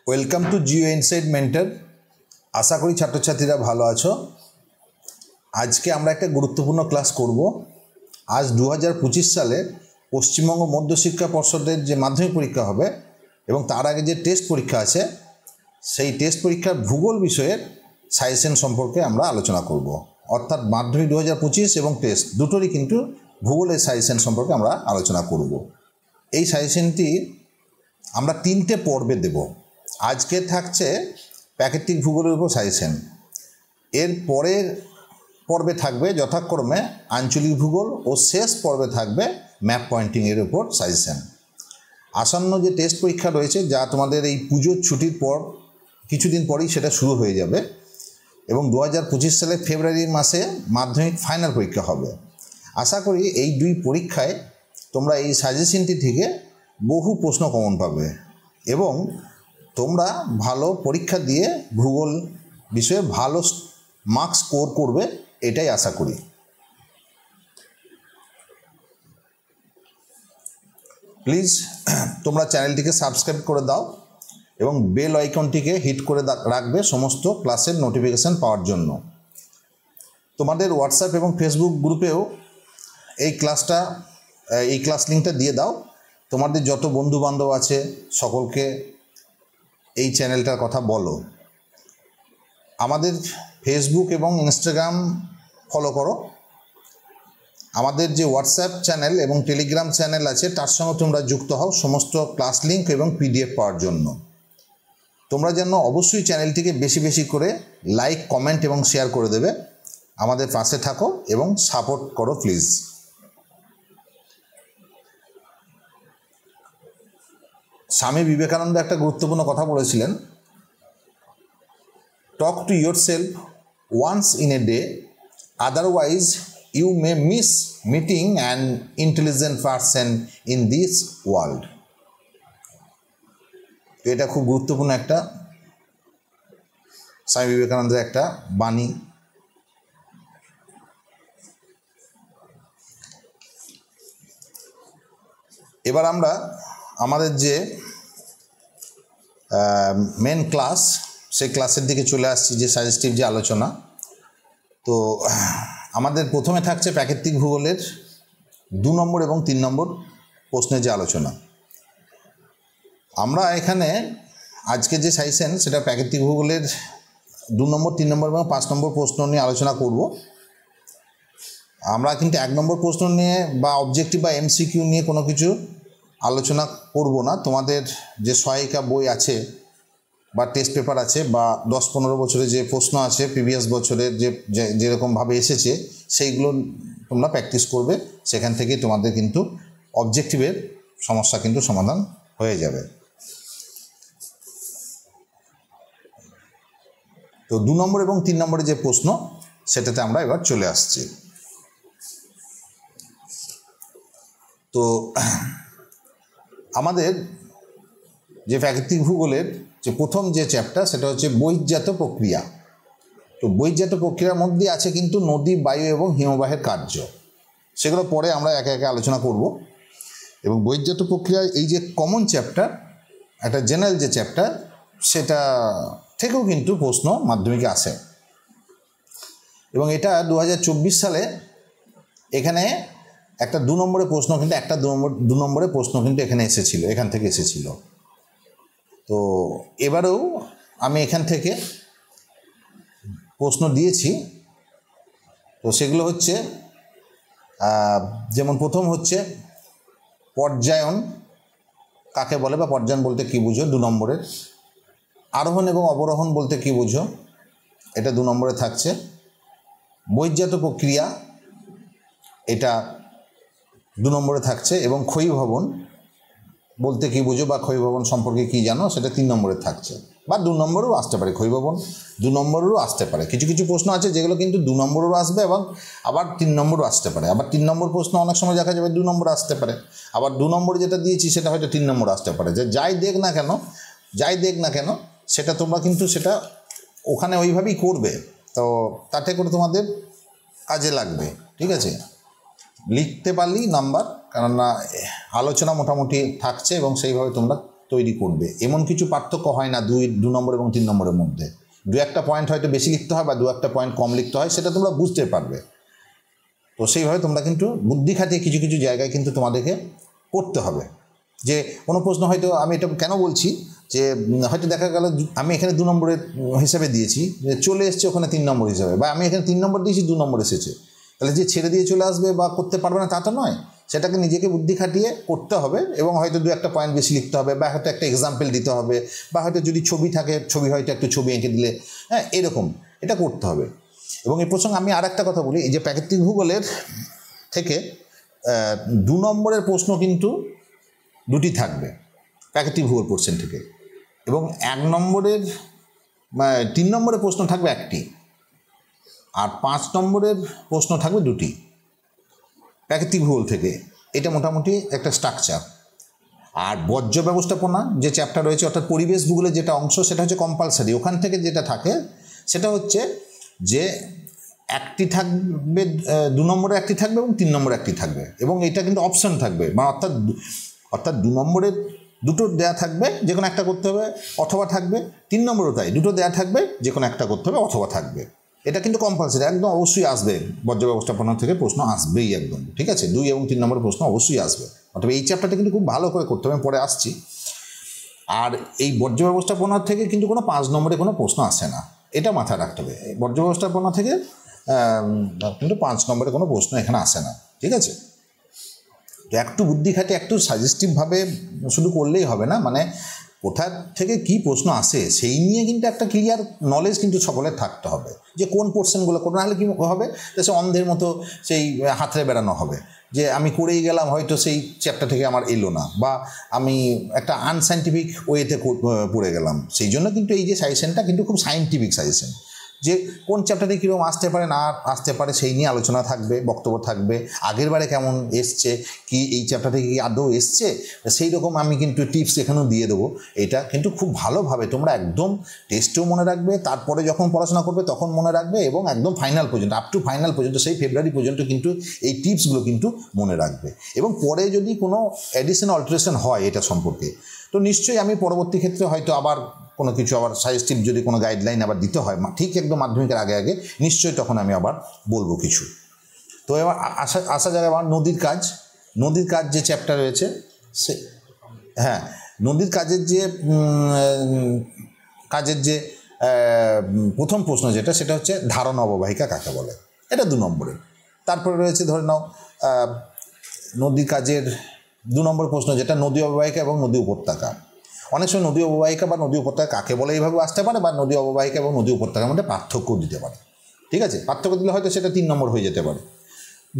Welcome to Geo Insight Mentor. আশা করি ছাত্রছাত্রীরা ভালো আছো। আজকে আমরা একটা গুরুত্বপূর্ণ ক্লাস করব। আজ 2025 সালে পশ্চিমবঙ্গ মধ্যশিক্ষা পর্ষদের যে মাধ্যমিক পরীক্ষা হবে এবং তার আগে যে টেস্ট পরীক্ষা আছে, সেই টেস্ট পরীক্ষার ভূগোল বিষয়ের সাজেশন সম্পর্কে আমরা আলোচনা করব। অর্থাৎ মাধ্যমিক 2025 এবং টেস্ট দুটোরই কিন্তু ভূগোলের সাজেশন সম্পর্কে আমরা আলোচনা করব। এই সাজেশনটি আমরা 3টে পর্বে দেব। আজকে থাকছে প্রাকৃতিক ভূগোলের উপর সাজেশন, এর পরের পর্বে থাকবে যথাক্রমে আঞ্চলিক ভূগোল ও শেষ পর্বে থাকবে ম্যাপ পয়েন্টিংয়ের উপর সাজেশন। আসন্ন যে টেস্ট পরীক্ষা রয়েছে, যা তোমাদের এই পুজোর ছুটির পর কিছুদিন পরেই সেটা শুরু হয়ে যাবে এবং 2025 সালে ফেব্রুয়ারি মাসে মাধ্যমিক ফাইনাল পরীক্ষা হবে। আশা করি এই দুই পরীক্ষায় তোমরা এই সাজেশনটি থেকে বহু প্রশ্ন কমন পাবে এবং তোমরা ভালো পরীক্ষা দিয়ে ভূগোল বিষয়ে ভালো মার্কস স্কোর করবে, এটাই আশা করি। প্লিজ তোমরা চ্যানেলটিকে সাবস্ক্রাইব করে দাও এবং বেল আইকনটিকে হিট করে রাখবে সমস্ত ক্লাসের নোটিফিকেশান পাওয়ার জন্য। তোমাদের হোয়াটসঅ্যাপ এবং ফেসবুক গ্রুপেও এই ক্লাস লিঙ্কটা দিয়ে দাও। তোমাদের যত বন্ধুবান্ধব আছে সকলকে এই চ্যানেলটার কথা বলো। আমাদের ফেসবুক এবং ইনস্টাগ্রাম ফলো করো। আমাদের যে হোয়াটসঅ্যাপ চ্যানেল এবং টেলিগ্রাম চ্যানেল আছে, তার সঙ্গে তোমরা যুক্ত হও সমস্ত ক্লাস লিঙ্ক এবং পিডিএফ পাওয়ার জন্য। তোমরা যেন অবশ্যই চ্যানেলটিকে বেশি বেশি করে লাইক, কমেন্ট এবং শেয়ার করে দেবে। আমাদের পাশে থাকো এবং সাপোর্ট করো প্লিজ। স্বামী বিবেকানন্দ একটা গুরুত্বপূর্ণ কথা বলেছিলেন, talk to yourself once in a day, otherwise you may miss meeting an intelligent person in this world. এটা খুব গুরুত্বপূর্ণ একটা স্বামী বিবেকানন্দের একটা বাণী। এবার আমরা আমাদের যে মেন ক্লাস, সেই ক্লাসের দিকে চলে আসছি, যে সাজেস্টিভ যে আলোচনা। তো আমাদের প্রথমে থাকছে প্রাকৃতিক ভূগোলের 2 নম্বর এবং 3 নম্বর প্রশ্নের যে আলোচনা। আমরা এখানে আজকে যে সাজেশন, সেটা প্রাকৃতিক ভূগোলের 2 নম্বর, 3 নম্বর এবং 5 নম্বর প্রশ্ন নিয়ে আলোচনা করব। আমরা কিন্তু 1 নম্বর প্রশ্ন নিয়ে বা অবজেক্টিভ বা এমসিকিউ নিয়ে কোনো কিছু আলোচনা করব না। তোমাদের যে সহায়িকা বই আছে বা টেস্ট পেপার আছে বা 10-15 বছরের যে প্রশ্ন আছে প্রিভিয়াস বছরের যেরকমভাবে এসেছে, সেইগুলো তোমরা প্র্যাকটিস করবে। সেখান থেকে তোমাদের কিন্তু অবজেক্টিভের সমস্যা কিন্তু সমাধান হয়ে যাবে। তো 2 নম্বর এবং 3 নম্বরের যে প্রশ্ন, সেটাতে আমরা এবার চলে আসছি। তো আমাদের যে প্রাকৃতিক ভূগোলের যে প্রথম যে চ্যাপ্টার, সেটা হচ্ছে বহির্জাত প্রক্রিয়া। তো বহির্জাত প্রক্রিয়ার মধ্যে আছে কিন্তু নদী, বায়ু এবং হিমবাহের কার্য। সেগুলো পরে আমরা একে একে আলোচনা করব। এবং বহির্জাত প্রক্রিয়া এই যে কমন চ্যাপ্টার, একটা জেনারেল যে চ্যাপ্টার, সেটা থেকেও কিন্তু প্রশ্ন মাধ্যমিকে আসে। এবং এটা 2024 সালে এখানে একটা 2 নম্বরের প্রশ্ন কিন্তু দু নম্বরের প্রশ্ন কিন্তু এখান থেকে এসেছিল। তো এবারেও আমি এখান থেকে প্রশ্ন দিয়েছি। তো সেগুলো হচ্ছে, যেমন প্রথম হচ্ছে পর্যায়ন কাকে বলে বা পর্যায়ন বলতে কী বুঝো, 2 নম্বরের। আরোহণ এবং অবরোহণ বলতে কী বুঝো, এটা 2 নম্বরে থাকছে। বহির্জাত প্রক্রিয়া, এটা 2 নম্বরে থাকছে। এবং ক্ষয়ীভবন বলতে কী বুঝো বা ক্ষয়ীভবন সম্পর্কে কী জানো, সেটা 3 নম্বরে থাকছে। বা 2 নম্বরেও আসতে পারে, ক্ষয়ীভবন 2 নম্বরেরও আসতে পারে। কিছু কিছু প্রশ্ন আছে যেগুলো কিন্তু 2 নম্বরেরও আসবে এবং আবার 3 নম্বরও আসতে পারে। আবার 3 নম্বর প্রশ্ন অনেক সময় দেখা যাবে 2 নম্বর আসতে পারে। আবার 2 নম্বরে যেটা দিয়েছি সেটা হয়তো 3 নম্বর আসতে পারে। যে যাই দেখ না কেন সেটা তোমরা কিন্তু সেটা ওখানে ওইভাবেই করবে। তো তাতে করে তোমাদের কাজে লাগবে, ঠিক আছে। লিখতে পারলেই নাম্বার, কেননা আলোচনা মোটামুটি থাকছে এবং সেইভাবে তোমরা তৈরি করবে। এমন কিছু পার্থক্য হয় না 2 নম্বর এবং 3 নম্বরের মধ্যে। 2-1টা পয়েন্ট হয়তো বেশি লিখতে হয় বা 2-1টা পয়েন্ট কম লিখতে হয়, সেটা তোমরা বুঝতে পারবে। তো সেইভাবে তোমরা কিন্তু বুদ্ধি খাটিয়ে কিছু কিছু জায়গায় কিন্তু তোমাদেরকে পড়তে হবে। যে কোনো প্রশ্ন হয়তো, আমি এটা কেন বলছি, যে হয়তো দেখা গেল আমি এখানে 2 নম্বরের হিসাবে দিয়েছি, যে চলে এসছে ওখানে 3 নম্বর হিসাবে, বা আমি এখানে 3 নম্বর দিয়েছি 2 নম্বর এসেছে, তাহলে যে ছেড়ে দিয়ে চলে আসবে বা করতে পারবে না তা তো নয়। সেটাকে নিজেকে বুদ্ধি খাটিয়ে করতে হবে এবং হয়তো 2-1টা পয়েন্ট বেশি লিখতে হবে, বা হয়তো একটা এক্সাম্পল দিতে হবে, বা হয়তো যদি ছবি থাকে ছবি হয়তো একটু ছবি এঁকে দিলে, হ্যাঁ, এরকম এটা করতে হবে। এবং এই প্রসঙ্গে আমি আর একটা কথা বলি, এই যে প্রাকৃতিক ভূগোলের থেকে 2 নম্বরের প্রশ্ন কিন্তু 2টি থাকবে প্রাকৃতিক ভূগোল পোর্শন থেকে, এবং 1 নম্বরের 3 নম্বরের প্রশ্ন থাকবে 1টি, আর 5 নম্বরের প্রশ্ন থাকবে 2টি প্রাকৃতিক ভূগোল থেকে। এটা মোটামুটি একটা স্ট্রাকচার। আর বর্জ্য ব্যবস্থাপনা যে চ্যাপ্টার রয়েছে, অর্থাৎ পরিবেশ ভূগোলের যেটা অংশ, সেটা হচ্ছে কম্পালসারি। ওখান থেকে যেটা থাকে সেটা হচ্ছে যে 1টি থাকবে, 2 নম্বরে 1টি থাকবে এবং 3 নম্বরে 1টি থাকবে, এবং এটা কিন্তু অপশন থাকবে, অর্থাৎ 2 নম্বরের 2টো দেয়া থাকবে, যে কোনো একটা করতে হবে অথবা থাকবে। 3 নম্বরও তাই, 2টো দেয়া থাকবে, যে কোনো একটা করতে হবে অথবা থাকবে। এটা কিন্তু কম্পালসারি, একদম অবশ্যই আসবে। বর্জ্য ব্যবস্থাপনা থেকে প্রশ্ন আসবেই একদম, ঠিক আছে। 2 এবং 3 নম্বরের প্রশ্ন অবশ্যই আসবে। অথবা এই চ্যাপ্টারটা কিন্তু খুব ভালো করে করতে হবে, আমি পরে আসছি। আর এই বর্জ্য ব্যবস্থাপনার থেকে কিন্তু কোনো 5 নম্বরে কোনো প্রশ্ন আসে না, এটা মাথায় রাখতে হবে। বর্জ্য ব্যবস্থাপনা থেকে কিন্তু 5 নম্বরে কোনো প্রশ্ন এখানে আসে না, ঠিক আছে। তো একটু বুদ্ধি খাটে একটু সাজেস্টিভভাবে শুধু করলেই হবে না, মানে কোথা থেকে কি প্রশ্ন আসে সেই নিয়ে কিন্তু একটা ক্লিয়ার নলেজ কিন্তু সকলের থাকতে হবে, যে কোন পোর্শনগুলো করতে, নাহলে কী হবে, সে অন্ধের মতো সেই হাতড়ে বেড়ানো হবে, যে আমি করেই গেলাম, হয়তো সেই চ্যাপ্টার থেকে আমার এলো না, বা আমি একটা আনসাইন্টিফিক ওয়েতে পড়ে গেলাম। সেই জন্য কিন্তু এই যে সাজেশনটা কিন্তু খুব সায়েন্টিফিক সাজেশন, যে কোন চ্যাপ্টারে কীরকম আসতে পারে না আসতে পারে সেই নিয়ে আলোচনা থাকবে, বক্তব্য থাকবে, আগের বারে কেমন এসছে, কি এই চ্যাপ্টারটা কি আদৌ এসছে, সেই রকম আমি কিন্তু টিপস এখানেও দিয়ে দেবো। এটা কিন্তু খুব ভালোভাবে তোমরা একদম টেস্টেও মনে রাখবে, তারপরে যখন পড়াশোনা করবে তখন মনে রাখবে, এবং একদম ফাইনাল পর্যন্ত, আপ টু ফাইনাল পর্যন্ত, সেই ফেব্রুয়ারি পর্যন্ত কিন্তু এই টিপসগুলো কিন্তু মনে রাখবে। এবং পরে যদি কোনো অ্যাডিশন অল্টারেশন হয় এটা সম্পর্কে, তো নিশ্চয়ই আমি পরবর্তী ক্ষেত্রে হয়তো আবার কোনো কিছু আবার সাজেস্টিভ যদি কোনো গাইডলাইন আবার দিতে হয়, ঠিক একদম মাধ্যমিকের আগে আগে, নিশ্চয়ই তখন আমি আবার বলবো কিছু। তো এবার আসা যাবে আবার নদীর কাজ যে চ্যাপ্টার রয়েছে, সে হ্যাঁ, নদীর কাজের যে প্রথম প্রশ্ন যেটা, সেটা হচ্ছে ধারণ অববাহিকা কাকে বলে, এটা 2 নম্বরের। তারপরে রয়েছে ধরে নাও নদী কাজের 2 নম্বর প্রশ্ন যেটা নদী অববাহিকা এবং নদী উপত্যকা। অনেক সময় নদী অববাহিকা বা নদী উপত্যকা কাকে বলে এইভাবে আসতে পারে, বা নদী অববাহিকা এবং নদী উপত্যকার মধ্যে পার্থক্য দিতে পারে, ঠিক আছে। পার্থক্য দিলে হয়তো সেটা 3 নম্বর হয়ে যেতে পারে।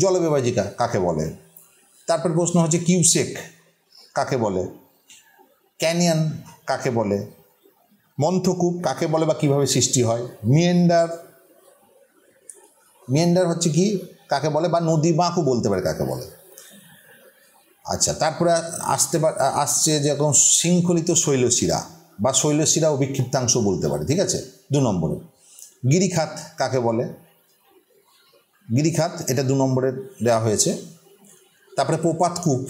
জলবিভাজিকা কাকে বলে, তারপর প্রশ্ন হচ্ছে কিউসেক কাকে বলে, ক্যানিয়ন কাকে বলে, মন্থকূপ কাকে বলে বা কীভাবে সৃষ্টি হয়, মিয়েন্ডার হচ্ছে কি কাকে বলে, বা নদী বাঁকও বলতে পারে কাকে বলে। আচ্ছা, তারপরে আসছে যেরকম শৃঙ্খলিত শৈলশিরা বা শৈলশিরা ও বিক্ষিপ্তাংশ বলতে পারে, ঠিক আছে, 2 নম্বরে। গিরিখাত কাকে বলে, গিরিখাত এটা 2 নম্বরের দেওয়া হয়েছে। তারপরে প্রপাতকূপ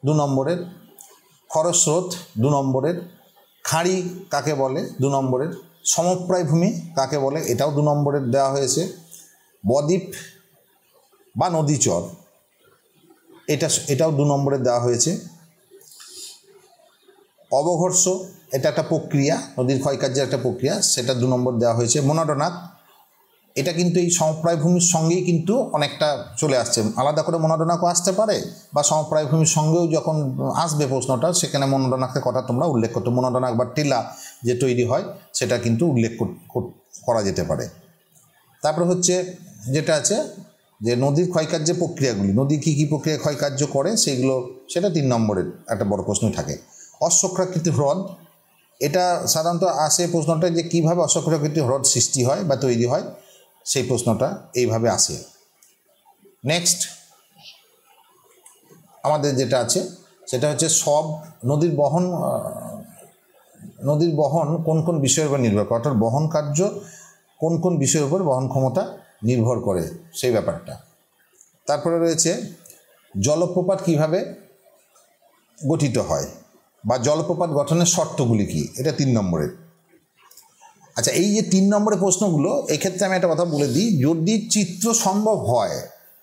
2 নম্বরের, খরস্রোত 2 নম্বরের, খাঁড়ি কাকে বলে 2 নম্বরের, সমপ্রায় ভূমি কাকে বলে এটাও 2 নম্বরের দেওয়া হয়েছে, বদ্বীপ বা নদীচর এটাও 2 নম্বরের দেওয়া হয়েছে। অবঘর্ষ এটা একটা প্রক্রিয়া, নদীর ক্ষয়কার্যের একটা প্রক্রিয়া, সেটা 2 নম্বর দেওয়া হয়েছে। মনোডনাক এটা কিন্তু এই সমপ্রায় ভূমির সঙ্গেই কিন্তু অনেকটা চলে আসছে, আলাদা করে মনোডনাকও আসতে পারে, বা সমপ্রায় ভূমির সঙ্গেও যখন আসবে প্রশ্নটা, সেখানে মনোডনাকের কথা তোমরা উল্লেখ করতে, মনোডনাক বা টিলা যে তৈরি হয় সেটা কিন্তু উল্লেখ করা যেতে পারে। তারপরে হচ্ছে যেটা আছে যে নদীর ক্ষয়কার্যের প্রক্রিয়াগুলি, নদী কী কী প্রক্রিয়া ক্ষয়কার্য করে সেইগুলো, সেটা 3 নম্বরের একটা বড় প্রশ্নই থাকে। অশ্বক্ষাকৃতি হ্রদ এটা সাধারণত আসে প্রশ্নটা, যে কীভাবে অশ্বক্ষাকৃতি হ্রদ সৃষ্টি হয় বা তৈরি হয়, সেই প্রশ্নটা এইভাবে আসে। নেক্সট আমাদের যেটা আছে সেটা হচ্ছে সব নদীর বহন কোন কোন বিষয়ের উপর নির্ভর করে, অর্থাৎ বহন কার্য কোন কোন বিষয়ের উপর বহন ক্ষমতা নির্ভর করে সেই ব্যাপারটা। তারপরে রয়েছে জলপ্রপাত কিভাবে গঠিত হয়, বা জলপ্রপাত গঠনের শর্তগুলি কী, এটা 3 নম্বরের। আচ্ছা, এই যে 3 নম্বরের প্রশ্নগুলো, এক্ষেত্রে আমি একটা কথা বলে দিই, যদি চিত্র সম্ভব হয়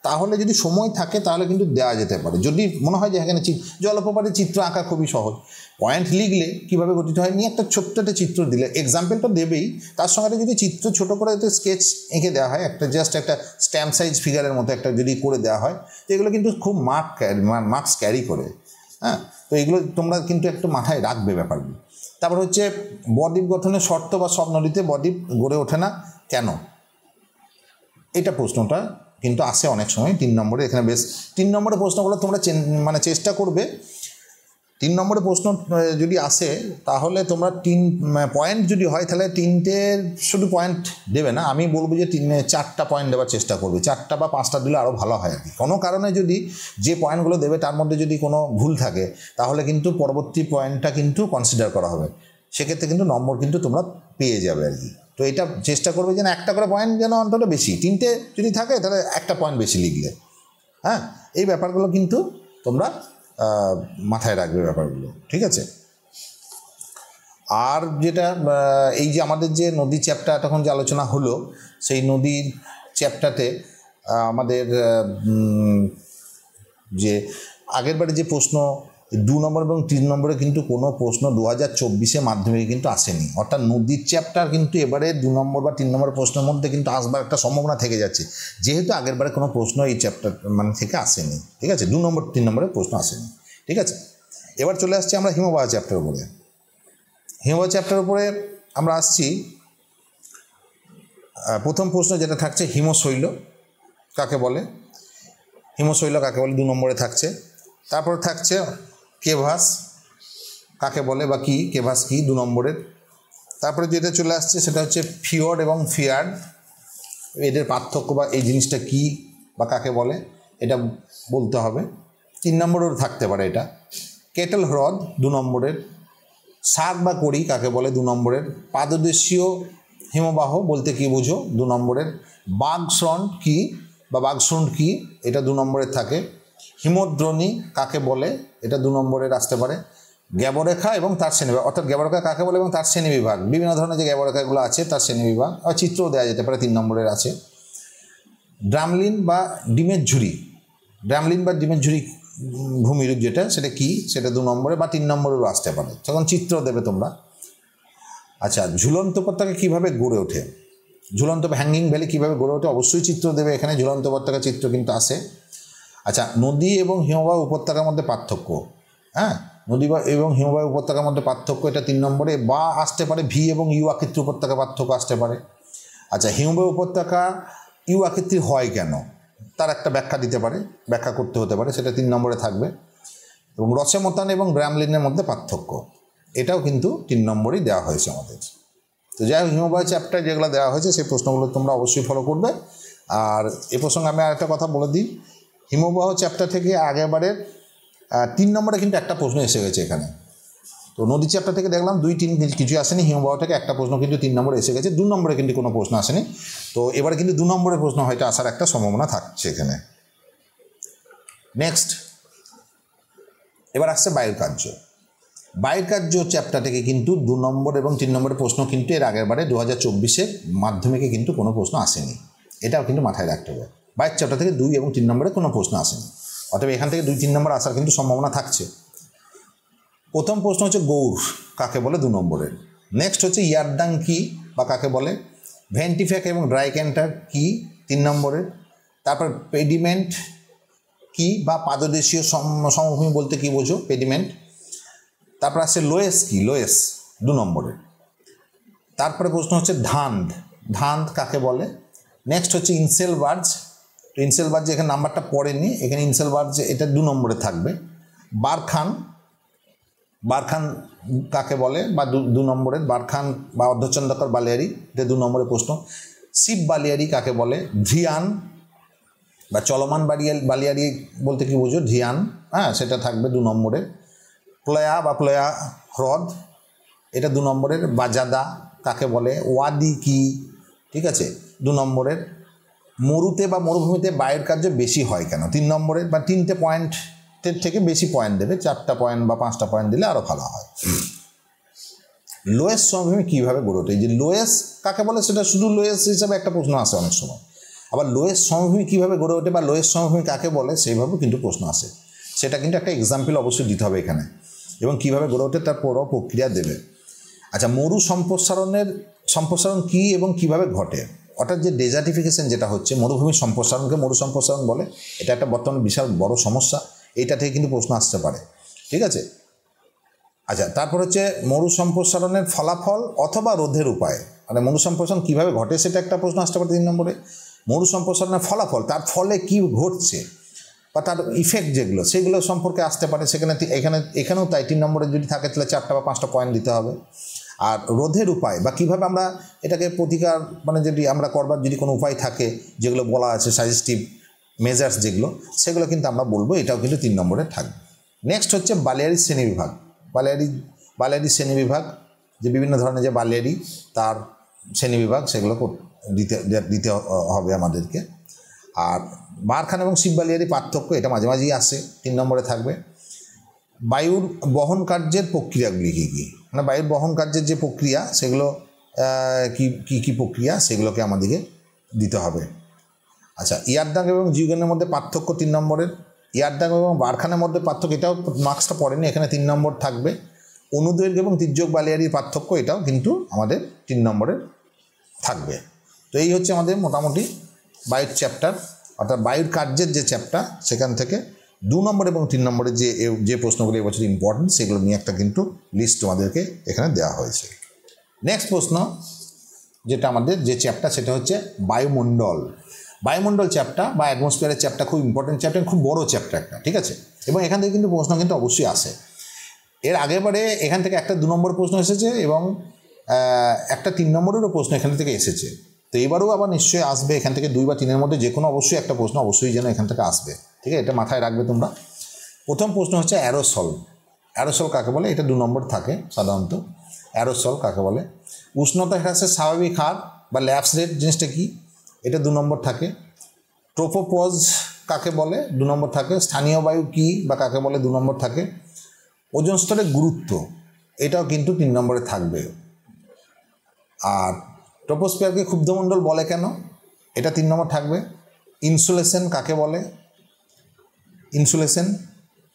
তাহলে, যদি সময় থাকে তাহলে কিন্তু দেওয়া যেতে পারে। যদি মনে হয় যে এখানে জলপ্রপাতের চিত্র আঁকা খুবই সহজ, পয়েন্ট লিখলে কীভাবে গঠিত হয় নিয়ে একটা ছোট্ট একটা চিত্র দিলে, এক্সাম্পলটা দেবেই, তার সঙ্গে যদি চিত্র ছোটো করে স্কেচ এঁকে দেওয়া হয়, একটা জাস্ট একটা স্ট্যাম্প সাইজ ফিগারের মতো একটা যদি করে দেওয়া হয়, তো এগুলো কিন্তু খুব মার্কস ক্যারি করে। হ্যাঁ, তো এগুলো তোমরা কিন্তু একটু মাথায় রাখবে ব্যাপারগুলো। তারপর হচ্ছে বদ্বীপ গঠনের শর্ত বা সব নদীতে বদ্বীপ গড়ে ওঠে না কেন, এটা প্রশ্নটা কিন্তু আসে অনেক সময় 3 নম্বরে। এখানে বেশ 3 নম্বরের প্রশ্নগুলো তোমরা চেষ্টা করবে। 3 নম্বরের প্রশ্ন যদি আসে তাহলে তোমরা 3 পয়েন্ট যদি হয় তাহলে 3টে শুধু পয়েন্ট দেবে না, আমি বলবো যে 4টা পয়েন্ট দেওয়ার চেষ্টা করবে। 4টা বা 5টা দিলে আরও ভালো হয় আর কি। কোনো কারণে যদি যে পয়েন্টগুলো দেবে তার মধ্যে যদি কোনো ভুল থাকে তাহলে কিন্তু পরবর্তী পয়েন্টটা কিন্তু কনসিডার করা হবে, সেক্ষেত্রে কিন্তু নম্বর কিন্তু তোমরা পেয়ে যাবে আর কি। তো এটা চেষ্টা করবে যেন একটা করে পয়েন্ট যেন অন্তত বেশি, 3টে যদি থাকে তাহলে একটা পয়েন্ট বেশি লিখলে। হ্যাঁ, এই ব্যাপারগুলো কিন্তু তোমরা মাথায় রাখবে ব্যাপারগুলো, ঠিক আছে। আর যেটা এই যে আমাদের যে নদী চ্যাপ্টার তখন যে আলোচনা হলো, সেই নদীর চ্যাপ্টারতে আমাদের যে আগেরবারে যে প্রশ্ন 2 নম্বর এবং 3 নম্বরে কিন্তু কোনো প্রশ্ন 2024 মাধ্যমিকে কিন্তু আসেনি, অর্থাৎ নদীর চ্যাপ্টার কিন্তু এবারে 2 নম্বর বা 3 নম্বর প্রশ্নের মধ্যে কিন্তু আসবার একটা সম্ভাবনা থেকে যাচ্ছে, যেহেতু আগেরবারে কোনো প্রশ্ন এই চ্যাপ্টার থেকে আসেনি, ঠিক আছে। 2 নম্বর 3 নম্বরের প্রশ্ন আসেনি, ঠিক আছে। এবার চলে আসছি আমরা হিমবাহ চ্যাপ্টারের উপরে। হিমবাহ চ্যাপ্টারের উপরে আমরা আসছি। প্রথম প্রশ্ন যেটা থাকছে, হিমশৈল কাকে বলে, হিমশৈল কাকে বলে 2 নম্বরে থাকছে। তারপর থাকছে কেভাস কাকে বলে বা কি, কেভাস কি 2 নম্বরের। তারপরে যেটা চলে আসছে সেটা হচ্ছে ফিওর্ড এবং ফিয়ার্ড, এদের পার্থক্য বা এই জিনিসটা কি বা কাকে বলে এটা বলতে হবে। 3 নম্বরেও থাকতে পারে এটা। কেটল হ্রদ 2 নম্বরের। শাক বা কড়ি কাকে বলে 2 নম্বরের। পাদদেশীয় হিমবাহ বলতে কি বুঝো 2 নম্বরের। বাঘশ্রন্ড কি বা বাঘশ্রন্ড কি, এটা 2 নম্বরের থাকে। হিমদ্রোণী কাকে বলে, এটা 2 নম্বরের আসতে পারে। গ্যাবরেখা এবং তার শ্রেণীবিভাগ, অর্থাৎ গ্যাবরেখা কাকে বলে এবং তার শ্রেণীবিভাগ, বিভিন্ন ধরনের যে গ্যাবরেখাগুলো আছে তার শ্রেণীবিভাগ, আর চিত্রও দেওয়া যেতে পারে 3 নম্বরের আছে। ড্রামলিন বা ডিমের ঝুড়ি, ড্রামলিন বা ডিমের ঝুড়ি ভূমিরূপ যেটা, সেটা কি, সেটা 2 নম্বরে বা 3 নম্বরেরও আসতে পারে, তখন চিত্র দেবে তোমরা। আচ্ছা, ঝুলন্ত উপত্যকা কীভাবে গড়ে ওঠে, ঝুলন্ত হ্যাঙ্গিং ভ্যালি কীভাবে গড়ে ওঠে, অবশ্যই চিত্র দেবে এখানে, ঝুলন্ত উপত্যকা চিত্র কিন্তু আসে। আচ্ছা, নদী এবং হিমবাহ উপত্যকার মধ্যে পার্থক্য, হ্যাঁ, নদী এবং হিমবাহ উপত্যকার মধ্যে পার্থক্য, এটা 3 নম্বরে। বা আসতে পারে ভি এবং ইউ আকৃতির উপত্যকা পার্থক্য আসতে পারে। আচ্ছা, হিমবাহ উপত্যকা ইউ আকৃতির হয় কেন, তার একটা ব্যাখ্যা দিতে পারে, ব্যাখ্যা করতে হতে পারে, সেটা 3 নম্বরে থাকবে। এবং রসেমতান এবং গ্রামলিনের মধ্যে পার্থক্য, এটাও কিন্তু 3 নম্বরেই দেওয়া হয়েছে আমাদের। তো যাই হোক, হিমবাহ চ্যাপ্টার যেগুলো দেওয়া হয়েছে সেই প্রশ্নগুলো তোমরা অবশ্যই ফলো করবে। আর এ প্রসঙ্গে আমি আরেকটা কথা বলে দিই, হিমবাহ চ্যাপ্টার থেকে আগেরবারের 3 নম্বরে কিন্তু একটা প্রশ্ন এসে গেছে এখানে। তো নদী চ্যাপ্টার থেকে দেখলাম 2-3 কিছু আসেনি, হিমবাহ থেকে একটা প্রশ্ন কিন্তু 3 নম্বরে এসে গেছে, 2 নম্বরে কিন্তু কোনো প্রশ্ন আসেনি। তো এবারে কিন্তু 2 নম্বরের প্রশ্ন হয়তো আসার একটা সম্ভাবনা থাকছে এখানে। নেক্সট, এবার আসছে বায়ুর কার্য। বায়ুর কার্য চ্যাপ্টার থেকে কিন্তু 2 নম্বর এবং 3 নম্বরের প্রশ্ন কিন্তু এর আগেরবারে 2024 মাধ্যমিকে কিন্তু কোনো প্রশ্ন আসেনি, এটাও কিন্তু মাথায় রাখতে হবে। বায়ুর চ্যাপ্টার থেকে 2 এবং 3 নম্বরে কোনো প্রশ্ন আসেনি, অতএব এখান থেকে 2-3 নম্বর আসার কিন্তু সম্ভাবনা থাকছে। প্রথম প্রশ্ন হচ্ছে গৌর কাকে বলে 2 নম্বরের। নেক্সট হচ্ছে ইয়ারদাং কি বা কাকে বলে। ভেন্টিফ্যাক এবং ড্রাই ক্যান্টার কি 3 নম্বরের। তারপর পেডিমেন্ট কি বা পাদদেশীয় সমভূমি বলতে কি বোঝো, পেডিমেন্ট। তারপর আসছে লোয়েস কি, লোয়েস 2 নম্বরের। তারপরে প্রশ্ন হচ্ছে ধান্দ, ধান্দ কাকে বলে। নেক্সট হচ্ছে ইনসেলবার্জ, তো ইনসেলবার্জ এখানে নাম্বারটা পড়েনি, এখানে ইনসেলবার্জ এটা 2 নম্বরে থাকবে। বারখান, বারখান কাকে বলে বা 2 নম্বরের। বারখান বা অর্ধচন্দ্রাকার বালিয়ারি, এটা 2 নম্বরের প্রশ্ন। শিব বালিয়ারি কাকে বলে। ধিয়ান বা চলমান বালিয়ারি বলতে কি বুঝো, ধিয়ান, হ্যাঁ, সেটা থাকবে 2 নম্বরে। প্লয়া বা প্লয়া হ্রদ, এটা 2 নম্বরের। বাজাদা কাকে বলে। ওয়াদি কি, ঠিক আছে, 2 নম্বরের। মরুতে বা মরুভূমিতে বায়ুর কার্য বেশি হয় কেন, 3 নম্বরের। বা 3টে পয়েন্ট থেকে বেশি পয়েন্ট দেবে, 4টা পয়েন্ট বা 5টা পয়েন্ট দিলে আরও ভালো হয়। লোয়েস্ট সমভূমি কীভাবে গড়ে ওঠে? এই যে লোয়েস্ট কাকে বলে সেটা শুধু লোয়েস্ট হিসাবে একটা প্রশ্ন আসে অনেক সময়, আবার লোয়েস্ট সমভূমি কীভাবে গড়ে ওঠে বা লোয়েস্ট সমভূমি কাকে বলে সেইভাবেও কিন্তু প্রশ্ন আসে। সেটা কিন্তু একটা এক্সাম্পল অবশ্যই দিতে হবে এখানে, এবং কীভাবে গড়ে ওঠে তার পুরো প্রক্রিয়া দেবে। আচ্ছা, মরু সম্প্রসারণ কী এবং কীভাবে ঘটে? অর্থাৎ যে ডেজার্টিফিকেশন যেটা হচ্ছে, মরুভূমির সম্প্রসারণকে মরু সম্প্রসারণ বলে। এটা একটা বর্তমানে বিশাল বড় সমস্যা, এইটা থেকে কিন্তু প্রশ্ন আসতে পারে, ঠিক আছে। আচ্ছা, তারপর হচ্ছে মরু সম্প্রসারণের ফলাফল অথবা রোধের উপায়, মানে মরু সম্প্রসারণ কীভাবে ঘটে সেটা একটা প্রশ্ন আসতে পারে 3 নম্বরে। মরু সম্প্রসারণের ফলাফল, তার ফলে কী ঘটছে বা তার ইফেক্ট যেগুলো সেগুলো সম্পর্কে আসতে পারে, এখানেও তাই 3 নম্বরে যদি থাকে তাহলে 4টা বা 5টা পয়েন্ট দিতে হবে। আর রোধের উপায় বা কীভাবে আমরা এটাকে প্রতিকার, মানে যদি আমরা করবার যদি কোনো উপায় থাকে যেগুলো বলা আছে, সাজেস্টিভ মেজার্স যেগুলো, সেগুলো কিন্তু আমরা বলবো, এটাও কিন্তু 3 নম্বরে থাকবে। নেক্সট হচ্ছে বালিয়ারি শ্রেণীবিভাগ। বালিয়ারি শ্রেণীবিভাগ, যে বিভিন্ন ধরনের যে বালিয়ারি তার শ্রেণীবিভাগ, সেগুলো দিতে হবে আমাদেরকে। আর বারখান এবং শিববালিয়ারি পার্থক্য, এটা মাঝে মাঝেই আসে, 3 নম্বরে থাকবে। বায়ুর বহন কার্যের প্রক্রিয়াগুলি কী কী, মানে বায়ুর বহন কার্যের যে প্রক্রিয়া সেগুলো কী প্রক্রিয়া সেগুলোকে আমাদেরকে দিতে হবে। আচ্ছা, ইয়ারদাং এবং জিউগেনের মধ্যে পার্থক্য 3 নম্বরের। ইয়ারদাং এবং বারখানের মধ্যে পার্থক্য, এটাও মার্কসটা পড়েনি, এখানে 3 নম্বর থাকবে। অনুদৈর্ঘ্য এবং তির্যক বালিয়ারির পার্থক্য, এটাও কিন্তু আমাদের 3 নম্বরে থাকবে। তো এই হচ্ছে আমাদের মোটামুটি বায়ুর চ্যাপ্টার, অর্থাৎ বায়ুর কার্যের যে চ্যাপ্টার, সেখান থেকে 2 নম্বর এবং 3 নম্বরের যে প্রশ্নগুলো এবছর ইম্পর্টেন্ট, সেগুলো নিয়ে একটা কিন্তু লিস্ট তোমাদেরকে এখানে দেওয়া হয়েছে। নেক্সট প্রশ্ন যেটা আমাদের যে চ্যাপ্টার, সেটা হচ্ছে বায়ুমণ্ডল চ্যাপ্টার বা অ্যাটমসফিয়ারের চ্যাপ্টার, খুব ইম্পর্টেন্ট চ্যাপ্টার, খুব বড় চ্যাপ্টার একটা, ঠিক আছে। এবং এখান থেকে কিন্তু প্রশ্ন কিন্তু অবশ্যই আসে। এর আগেবারে এখান থেকে একটা 2 নম্বর প্রশ্ন এসেছে এবং একটা 3 নম্বরেরও প্রশ্ন এখান থেকে এসেছে। তো এবারেও আবার নিশ্চয়ই আসবে এখান থেকে 2 বা 3-এর মধ্যে যে কোনো অবশ্যই একটা প্রশ্ন অবশ্যই যেন এখান থেকে আসবে, ঠিক আছে, এটা মাথায় রাখবে তোমরা। প্রথম প্রশ্ন হচ্ছে অ্যারোসল কাকে বলে? এটা 2 নম্বর থাকে সাধারণত। অ্যারোসল কাকে বলে? উষ্ণতা হ্রাসের স্বাভাবিক হার বা ল্যাপস রেট জিনিসটা কি, এটা 2 নম্বর থাকে। ট্রোপোপজ কাকে বলে? 2 নম্বর থাকে। স্থানীয় বায়ু কি বা কাকে বলে? 2 নম্বর থাকে। ওজোন স্তরের গুরুত্ব, এটাও কিন্তু 3 নম্বরে থাকবে। আর ট্রপোস্ফিয়ারকে ক্ষুব্ধমণ্ডল বলে কেন, এটা 3 নম্বর থাকবে। ইনসুলেশন কাকে বলে?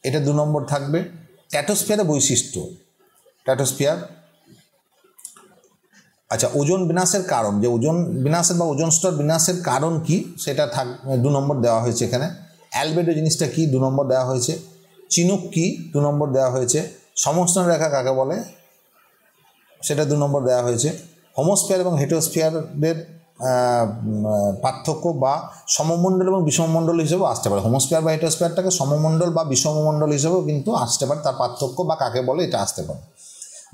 এটা 2 নম্বর থাকবে। স্ট্র্যাটোস্ফিয়ারের বৈশিষ্ট্য, আচ্ছা, ওজোন বিনাশের কারণ, যে ওজোন বিনাশের বা ওজোন স্তর বিনাশের কারণ কি, সেটা 2 নম্বর দেওয়া হয়েছে এখানে। অ্যালবেডো জিনিসটা কি, 2 নম্বর দেওয়া হয়েছে। চিনুক কি, 2 নম্বর দেওয়া হয়েছে। সমস্থান রেখা কাকে বলে, সেটা 2 নম্বর দেওয়া হয়েছে। হোমোস্ফিয়ার এবং হেটেরোস্ফিয়ারের পার্থক্য বা সমমণ্ডল এবং বিষমমণ্ডল হিসেবেও আসতে পারে। হোমোস্ফিয়ার বা হেটেরোস্ফিয়ারটাকে সমমণ্ডল বা বিষমমণ্ডল হিসেবেও কিন্তু আসতে পারে, তার পার্থক্য বা কাকে বলে এটা আসতে পারে।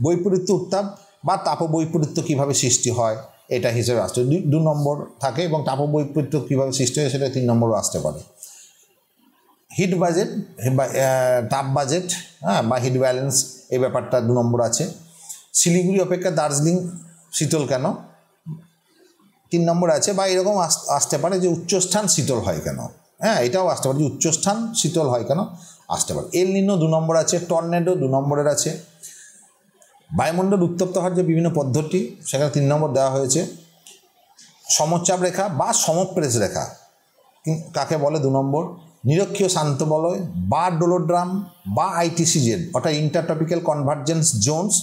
বৈপরীত্য উত্তাপ বা তাপবৈপরীত্য কীভাবে সৃষ্টি হয়, এটা হিসেবে আসতে 2 নম্বর থাকে, এবং তাপবৈপরীত্য কীভাবে সৃষ্টি হয় সেটা 3 নম্বরও আসতে পারে। হিট বাজেট বা তাপ বাজেট, বা হিট ব্যালেন্স, এই ব্যাপারটা 2 নম্বর আছে। শিলিগুড়ি অপেক্ষা দার্জিলিং শীতল কেন, 3 নম্বর আছে। বা এরকম আসতে পারে যে উচ্চস্থান শীতল হয় কেন, এটাও আসতে পারে যে উচ্চস্থান শীতল হয় কেন, আসতে পারে। এল নিনো 2 নম্বর আছে। টর্নেডো 2 নম্বরের আছে। বায়ুমণ্ডল উত্তপ্ত হওয়ার যে বিভিন্ন পদ্ধতি, সেখানে 3 নম্বর দেওয়া হয়েছে। সমচাপ রেখা বা সমপ্রেস রেখা কাকে বলে, 2 নম্বর। নিরক্ষীয় শান্ত বলয় বা ডোলোড্রাম বা আইটিসিজেড, অর্থাৎ ইন্টারটপিক্যাল কনভার্জেন্স জোনস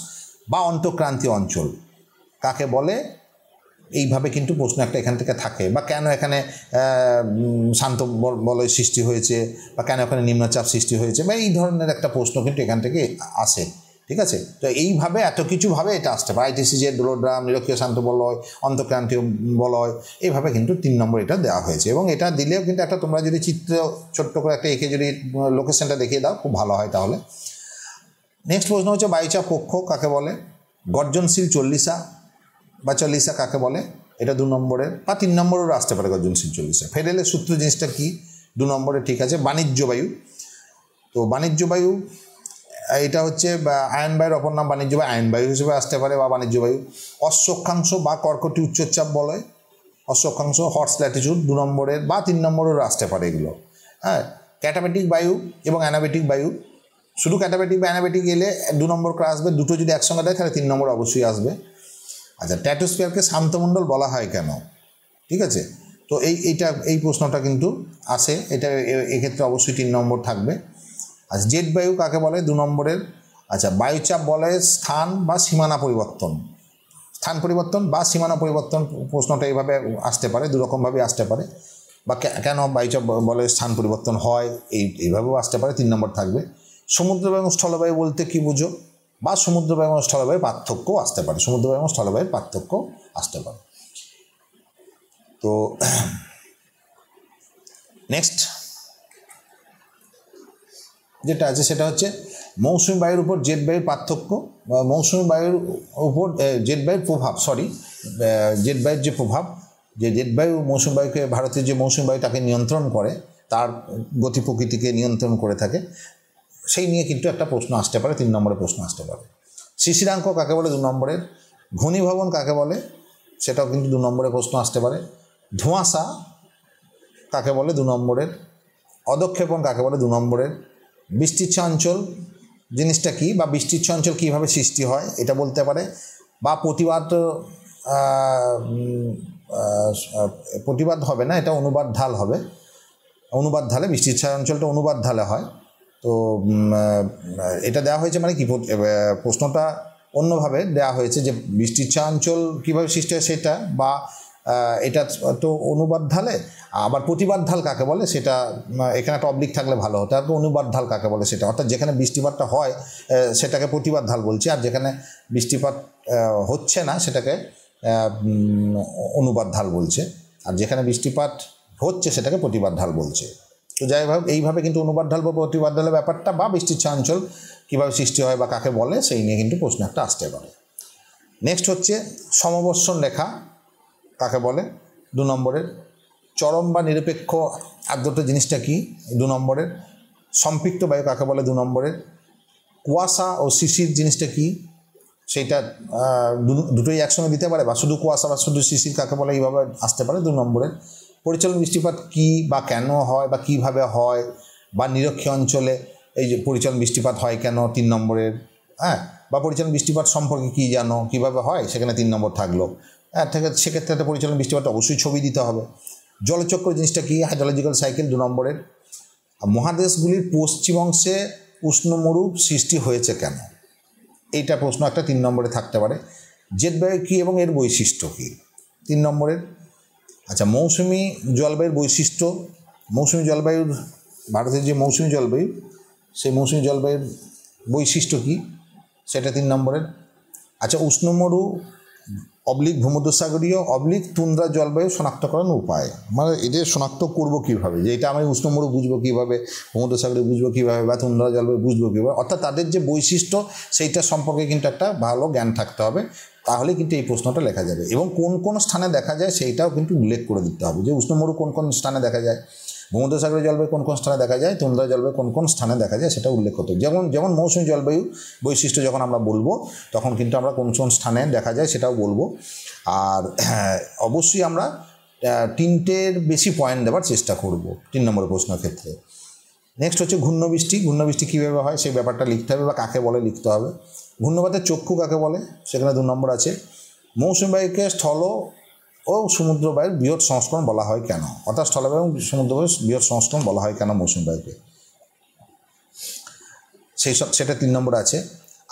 বা অন্তঃক্রান্তীয় অঞ্চল কাকে বলে, এইভাবে কিন্তু প্রশ্ন একটা এখান থেকে থাকে। বা কেন এখানে শান্ত বলয় সৃষ্টি হয়েছে, বা কেন এখানে নিম্নচাপ সৃষ্টি হয়েছে, বা এই ধরনের একটা প্রশ্ন কিন্তু এখান থেকে আসে, ঠিক আছে। তো এইভাবে এত কিছুভাবে এটা আসতে পারে। আইটিসিজেড, ডোলোড্রাম, নিরক্ষীয় শান্ত বলয়, অন্তঃক্রান্তীয় বলয়, এইভাবে কিন্তু 3 নম্বর এটা দেওয়া হয়েছে। এবং এটা দিলেও কিন্তু একটা, তোমরা যদি চিত্র ছোট্ট করে একটা এঁকে যদি লোকেশনটা দেখিয়ে দাও খুব ভালো হয় তাহলে। নেক্সট প্রশ্ন হচ্ছে বায়ুচাপ কক্ষ কাকে বলে? গর্জনশীল চল্লিশা বা চল্লিশা কাকে বলে, এটা 2 নম্বরের বা 3 নম্বরেরও আসতে পারে গর্জনশীল চল্লিশা। ফেডেলের সূত্র জিনিসটা কি, 2 নম্বরে ঠিক আছে। বাণিজ্য বায়ু, তো বাণিজ্য বায়ু এটা হচ্ছে আয়ন বায়ুর অপর নাম বাণিজ্য বায়ু, আয়ন বায়ু হিসেবে আসতে পারে বা বাণিজ্য বায়ু। অশ্বক্ষাংশ বা কর্কটি উচ্চচাপ বলয়, অশ্বক্ষাংশ হর্স ল্যাটিচিউড 2 নম্বরের বা 3 নম্বরেরও আসতে পারে এগুলো, ক্যাটাবেটিক বায়ু এবং অ্যানাবেটিক বায়ু। শুধু ক্যাটাবেটিক বা অ্যানাবেটিক এলে 2 নম্বর করে আসবে, দুটো যদি একসঙ্গে দেয় তাহলে 3 নম্বর অবশ্যই আসবে। আচ্ছা, স্ট্র্যাটোস্ফিয়ারকে শান্তমণ্ডল বলা হয় কেন? ঠিক আছে, তো এই প্রশ্নটা কিন্তু আসে, এটা এক্ষেত্রে অবশ্যই 3 নম্বর থাকবে। আচ্ছা, জেট বায়ু কাকে বলে? 2 নম্বরের। আচ্ছা, বায়ুচাপ বলে স্থান বা সীমানা পরিবর্তন, স্থান পরিবর্তন বা সীমানা পরিবর্তন, প্রশ্নটা এইভাবে আসতে পারে, দুরকমভাবে আসতে পারে। বা কেন বায়ুচাপ বলে স্থান পরিবর্তন হয়, এইভাবেও আসতে পারে, 3 নম্বর থাকবে। সমুদ্রবায়ু এবং স্থলবায়ু বলতে কী বুঝো? বা সমুদ্রবায়ু এবং স্থলবায়ুর পার্থক্য আসতে পারে, সমুদ্রবায়ু এবং স্থলবায়ুর পার্থক্য আসতে পারে। তো নেক্সট যেটা আছে সেটা হচ্ছে মৌসুমী বায়ুর উপর জেট বায়ুর পার্থক্য, মৌসুমী বায়ুর উপর জেট বায়ুর প্রভাব, জেট বায়ুর যে প্রভাব, যে জেট বায়ু মৌসুমী বায়ুকে, ভারতের যে মৌসুমী বায়ু তাকে নিয়ন্ত্রণ করে, তার গতি প্রকৃতিকে নিয়ন্ত্রণ করে থাকে, সেই নিয়ে কিন্তু একটা প্রশ্ন আসতে পারে, 3 নম্বরের প্রশ্ন আসতে পারে। শিশিরাঙ্ক কাকে বলে? 2 নম্বরের। ঘনীভবন কাকে বলে? সেটাও কিন্তু 2 নম্বরের প্রশ্ন আসতে পারে। ধোঁয়াশা কাকে বলে? 2 নম্বরের। অধক্ষেপণ কাকে বলে? 2 নম্বরের। বৃষ্টিচ্ছা অঞ্চল জিনিসটা কী, বা বৃষ্টিচ্ছা অঞ্চল কীভাবে সৃষ্টি হয় এটা বলতে পারে। বা প্রতিবাদ হবে না, এটা অনুবাদ ঢাল হবে, অনুবাদ ঢালে, বৃষ্টিচ্ছা অঞ্চলটা অনুবাদ ঢালে হয়। তো এটা দেওয়া হয়েছে মানে কি, প্রশ্নটা অন্যভাবে দেওয়া হয়েছে যে বৃষ্টিচ্ছা অঞ্চল কীভাবে সৃষ্টি হয় সেটা, বা এটা তো অনুবাদ ঢালে। আবার প্রতিবাদ ঢাল কাকে বলে সেটা এখানে একটা অবলিক থাকলে ভালো হতো, আর অনুবাদ ঢাল কাকে বলে সেটা, অর্থাৎ যেখানে বৃষ্টিপাতটা হয় সেটাকে প্রতিবাদ ঢাল বলছে, আর যেখানে বৃষ্টিপাত হচ্ছে না সেটাকে অনুবাদ ঢাল বলছে, আর যেখানে বৃষ্টিপাত হচ্ছে সেটাকে প্রতিবাদ ঢাল বলছে। তো যাই হোক, এইভাবে কিন্তু অনুবাদ ঢাল বা প্রতিবাদ ঢালের ব্যাপারটা, বা বৃষ্টিচ্ছা অঞ্চল কীভাবে সৃষ্টি হয় বা কাকে বলে, সেই নিয়ে কিন্তু প্রশ্ন একটা আসতে পারে। নেক্সট হচ্ছে সমবর্ষণ রেখা কাকে বলে? 2 নম্বরের। চরম বা নিরপেক্ষ আর্দ্রতা জিনিসটা কি? 2 নম্বরের। সম্পৃক্ত বায়ু কাকে বলে? 2 নম্বরের। কুয়াশা ও শিশির জিনিসটা কি? সেইটা দুটোই একসঙ্গে দিতে পারে, বা শুধু কুয়াশা বা শুধু শিশির কাকে বলে, এইভাবে আসতে পারে 2 নম্বরের। পরিচালন বৃষ্টিপাত কি বা কেন হয় বা কিভাবে হয়, বা নিরক্ষীয় অঞ্চলে এই যে পরিচালন বৃষ্টিপাত হয় কেন? 3 নম্বরের। হ্যাঁ, বা পরিচালন বৃষ্টিপাত সম্পর্কে কী জানো, কীভাবে হয়, সেখানে 3 নম্বর থাকলো। হ্যাঁ, সেক্ষেত্রে একটা পরিচালন বৃষ্টিপাত অবশ্যই ছবি দিতে হবে। জলচক্র জিনিসটা কি? হাইড্রোলজিক্যাল সাইকেল 2 নম্বরের। মহাদেশগুলির পশ্চিম অংশে উষ্ণমরু সৃষ্টি হয়েছে কেন? এইটা প্রশ্ন একটা 3 নম্বরে থাকতে পারে। জেট বায়ু কী এবং এর বৈশিষ্ট্য কী? 3 নম্বরের। আচ্ছা, মৌসুমি জলবায়ুর বৈশিষ্ট্য, মৌসুমি জলবায়ুর, ভারতের যে মৌসুমি জলবায়ু, সেই মৌসুমি জলবায়ুর বৈশিষ্ট্য কী, সেটা 3 নম্বরের। আচ্ছা, উষ্ণমরু অবলিক ভূমধ্যসাগরীয় অবলিক তুন্দ্রা জলবায়ু শনাক্তকরণ উপায়, মানে এদের শনাক্ত করবো কীভাবে, যে এটা আমি উষ্ণমরু বুঝবো কীভাবে, ভূমধ্যসাগরী বুঝবো কীভাবে, বা তুন্দ্রা জলবায়ু বুঝবো কীভাবে, অর্থাৎ তাদের যে বৈশিষ্ট্য সেইটা সম্পর্কে কিন্তু একটা ভালো জ্ঞান থাকতে হবে, তাহলে কিন্তু এই প্রশ্নটা লেখা যাবে। এবং কোন কোন স্থানে দেখা যায় সেইটাও কিন্তু উল্লেখ করে দিতে হবে, যে উষ্ণমরু কোন কোন স্থানে দেখা যায়, ভূমধ্যসাগরীয় জলবায়ু কোন কোন স্থানে দেখা যায়, তুন্দ্রা জলবায়ু কোন কোন স্থানে দেখা যায়, সেটা উল্লেখ করতে হবে। যেমন মৌসুমী জলবায়ু বৈশিষ্ট্য যখন আমরা বলবো, তখন কিন্তু আমরা কোন কোন স্থানে দেখা যায় সেটাও বলবো। আর অবশ্যই আমরা 3টের বেশি পয়েন্ট দেওয়ার চেষ্টা করব 3 নম্বরের প্রশ্নের ক্ষেত্রে। নেক্সট হচ্ছে ঘূর্ণবৃষ্টি। ঘূর্ণবৃষ্টি কীভাবে হয় সেই ব্যাপারটা লিখতে হবে, বা কাকে বলে লিখতে হবে। ঘূর্ণপাতের চক্ষু কাকে বলে, সেখানে 2 নম্বর আছে। মৌসুমী বায়ুকে স্থল ও সমুদ্র বায়ুর বৃহৎ সংস্করণ বলা হয় কেন? অর্থাৎ স্থলবায়ু এবং সমুদ্র বায়ুর বৃহৎ সংস্করণ বলা হয় কেন মৌসুমী বায়ুকে, সেটা 3 নম্বর আছে।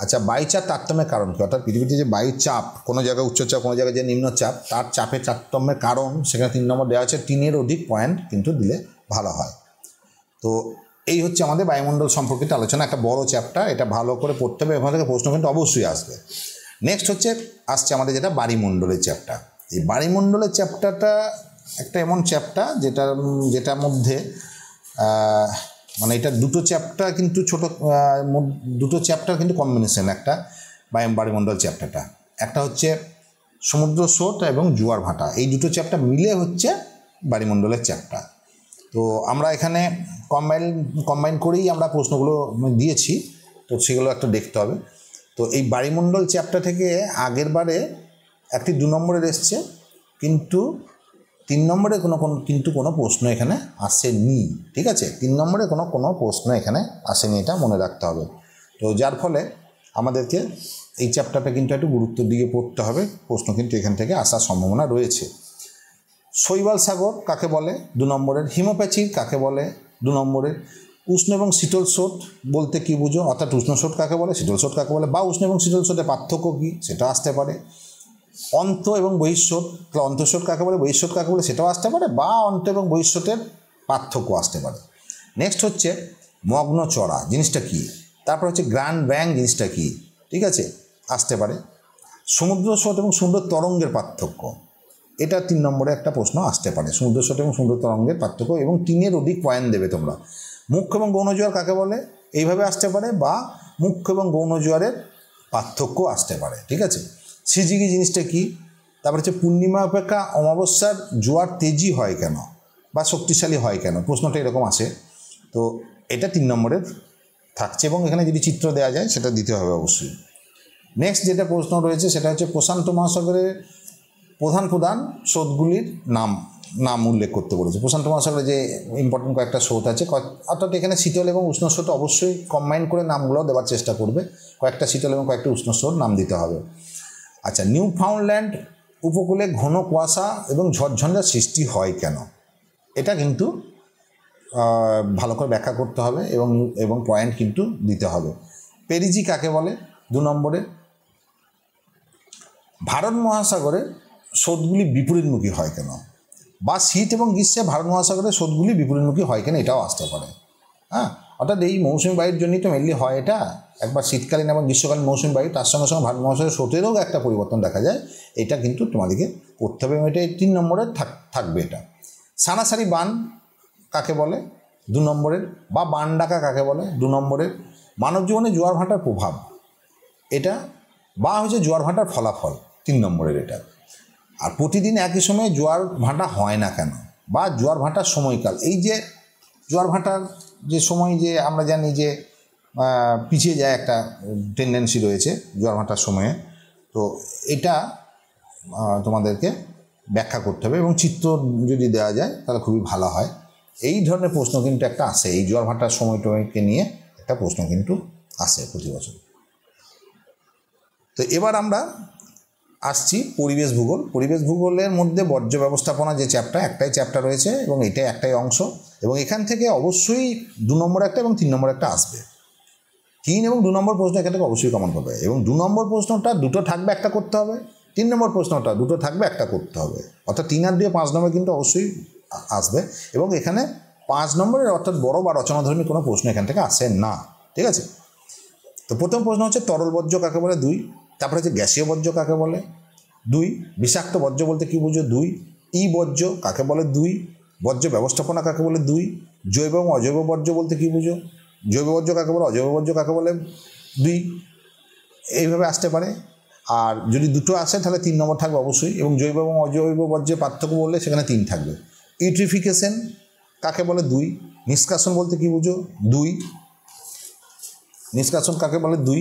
আচ্ছা, বায়ুচাপ তারতম্যের কারণ কী, অর্থাৎ পৃথিবীতে যে বায়ুচাপ, কোনো জায়গায় উচ্চচাপ, কোনো জায়গায় যে নিম্নচাপ, তার চাপের তারতম্যের কারণ, সেখানে 3 নম্বর দেওয়া আছে। 3-এর অধিক পয়েন্ট কিন্তু দিলে ভালো হয়। তো এই হচ্ছে আমাদের বায়ুমণ্ডল সম্পর্কিত আলোচনা, একটা বড় চ্যাপ্টার, এটা ভালো করে পড়তে হবে, এখান থেকে প্রশ্ন কিন্তু অবশ্যই আসবে। নেক্সট আসছে আমাদের যেটা বায়ুমণ্ডলের চ্যাপ্টার। এই বায়ুমণ্ডলের চ্যাপ্টারটা একটা এমন চ্যাপ্টার যেটার মধ্যে মানে এটা দুটো চ্যাপ্টার কিন্তু দুটো চ্যাপ্টার কিন্তু কম্বিনেশন, একটা বায়ুমণ্ডল চ্যাপ্টারটা, একটা হচ্ছে সমুদ্র স্রোত এবং জোয়ার ভাটা, এই দুটো চ্যাপ্টার মিলে হচ্ছে বায়ুমণ্ডলের চ্যাপ্টার। তো আমরা এখানে কম্বাইন করেই আমরা প্রশ্নগুলো দিয়েছি, তো সেগুলো একটা দেখতে হবে। তো এই বায়ুমণ্ডল চ্যাপ্টার থেকে আগের বারে একটি 2 নম্বরের এসছে, কিন্তু 3 নম্বরে কিন্তু কোনো প্রশ্ন এখানে আসেনি, ঠিক আছে? 3 নম্বরে কোনো প্রশ্ন এখানে আসেনি, এটা মনে রাখতে হবে। তো যার ফলে আমাদেরকে এই চ্যাপ্টারটা কিন্তু একটু গুরুত্ব দিয়ে পড়তে হবে, প্রশ্ন কিন্তু এখান থেকে আসার সম্ভাবনা রয়েছে। শৈবাল সাগর কাকে বলে 2 নম্বরের, হিমপ্যাচির কাকে বলে 2 নম্বরের, উষ্ণ এবং শীতল স্রোত বলতে কী বুঝো, অর্থাৎ উষ্ণ স্রোত কাকে বলে, শীতল স্রোত কাকে বলে, বা উষ্ণ এবং শীতল স্রোতের পার্থক্য কী সেটা আসতে পারে। অন্ত এবং বহিঃস্রোত, তাহলে অন্তঃস্রোত কাকে বলে, বহিঃস্রোত কাকে বলে সেটাও আসতে পারে, বা অন্ত এবং বহিঃস্রোতের পার্থক্য আসতে পারে। নেক্সট হচ্ছে মগ্ন চড়া জিনিসটা কী, তারপর হচ্ছে গ্র্যান্ড ব্যাং জিনিসটা কী, ঠিক আছে, আসতে পারে। সমুদ্র স্রোত এবং সমুদ্র তরঙ্গের পার্থক্য, এটা 3 নম্বরে একটা প্রশ্ন আসতে পারে, সমুদ্র স্রোত এবং সমুদ্র তরঙ্গের পার্থক্য, এবং 3-এর অধিক পয়েন্ট দেবে তোমরা। মুখ্য এবং গৌণ জোয়ার কাকে বলে এইভাবে আসতে পারে, বা মুখ্য এবং গৌণ জোয়ারের পার্থক্য আসতে পারে, ঠিক আছে। সিজিগি জিনিসটা কী, তারপর হচ্ছে পূর্ণিমা অপেক্ষা অমাবস্যার জোয়ার তেজি হয় কেন বা শক্তিশালী হয় কেন, প্রশ্নটা এরকম আসে। তো এটা 3 নম্বরের থাকছে, এবং এখানে যদি চিত্র দেওয়া যায় সেটা দিতে হবে অবশ্যই। নেক্সট যেটা প্রশ্ন রয়েছে সেটা হচ্ছে প্রশান্ত মহাসাগরের প্রধান স্রোতগুলির নাম উল্লেখ করতে বলেছে। প্রশান্ত মহাসাগরে যে ইম্পর্টেন্ট কয়েকটা স্রোত আছে, অর্থাৎ এখানে শীতল এবং উষ্ণ স্রোত অবশ্যই কম্বাইন করে নামগুলো দেওয়ার চেষ্টা করবে, কয়েকটা শীতল এবং কয়েকটা উষ্ণ স্রোত নাম দিতে হবে। আচ্ছা, নিউ ফাউন্ডল্যান্ড উপকূলে ঘন কুয়াশা এবং ঝড়ঝঞ্ঝার সৃষ্টি হয় কেন, এটা কিন্তু ভালো করে ব্যাখ্যা করতে হবে এবং পয়েন্ট কিন্তু দিতে হবে। পেরিজি কাকে বলে 2 নম্বরে, ভারত মহাসাগরে স্রোতগুলি বিপরীতমুখী হয় কেন, বা শীত এবং গ্রীষ্মে ভারত মহাসাগরের স্রোতগুলি বিপরীতমুখী হয় কেন, এটাও আসতে পারে। হ্যাঁ, অর্থাৎ এই মৌসুমী বায়ুর জন্যই তো মেনলি হয় এটা, একবার শীতকালীন এবং গ্রীষ্মকালীন মৌসুমী বায়ু, তার সঙ্গে সঙ্গে ভারত মহাসাগরের স্রোতেরও একটা পরিবর্তন দেখা যায়, এটা কিন্তু তোমাদেরকে পড়তে হবে, এবং এটা 3 নম্বরে থাকবে। এটা সানাসারি বান কাকে বলে 2 নম্বরের, বা বান ডাকা কাকে বলে 2 নম্বরের, মানব জীবনে জোয়ার ভাটার প্রভাব, এটা বা হচ্ছে জোয়ার ভাটার ফলাফল 3 নম্বরের এটা। আর প্রতিদিন একই সময়ে জোয়ার ভাটা হয় না কেন, বা জোয়ার ভাটার সময়কাল, এই যে জোয়ার ভাটার যে সময়, যে আমরা জানি যে পিছিয়ে যায় একটা টেন্ডেন্সি রয়েছে জোয়ার ভাটার সময়ে, তো এটা তোমাদেরকে ব্যাখ্যা করতে হবে, এবং চিত্র যদি দেওয়া যায় তাহলে খুবই ভালো হয়। এই ধরনের প্রশ্ন কিন্তু একটা আসে, এই জোয়ার ভাটার সময়টাকে নিয়ে একটা প্রশ্ন কিন্তু আসে প্রতি বছর। তো এবার আমরা আসছি পরিবেশ ভূগোল। পরিবেশ ভূগোলের মধ্যে বর্জ্য ব্যবস্থাপনা যে একটাই চ্যাপ্টার রয়েছে, এবং এটাই একটাই অংশ, এবং এখান থেকে অবশ্যই 2 নম্বর একটা এবং 3 নম্বর একটা আসবে। 3 এবং 2 নম্বর প্রশ্ন এখান থেকে অবশ্যই কমন পাবে, এবং 2 নম্বর প্রশ্নটা 2টো থাকবে, একটা করতে হবে, 3 নম্বর প্রশ্নটা 2টো থাকবে, একটা করতে হবে, অর্থাৎ 3 আর 2 5 নম্বর কিন্তু অবশ্যই আসবে, এবং এখানে 5 নম্বরের অর্থাৎ বড় বা রচনাধর্মী কোনো প্রশ্ন এখান থেকে আসে না, ঠিক আছে। তো প্রথম প্রশ্ন হচ্ছে তরল বর্জ্য কাকে বলে 2, তারপরে হচ্ছে গ্যাসীয় বর্জ্য কাকে বলে 2, বিষাক্ত বর্জ্য বলতে কী বুঝো 2, ই বর্জ্য কাকে বলে 2, বর্জ্য ব্যবস্থাপনা কাকে বলে 2, জৈব এবং অজৈব বর্জ্য বলতে কী বুঝো, জৈব বর্জ্য কাকে বলে, অজৈব বর্জ্য কাকে বলে 2, এইভাবে আসতে পারে। আর যদি 2টো আসে তাহলে 3 নম্বর থাকবে অবশ্যই, এবং জৈব এবং অজৈব বর্জ্যের পার্থক্য বললে সেখানে 3 থাকবে। ইউট্রিফিকেশন কাকে বলে 2, নিষ্কাশন বলতে কী বুঝো 2, নিষ্কাশন কাকে বলে 2,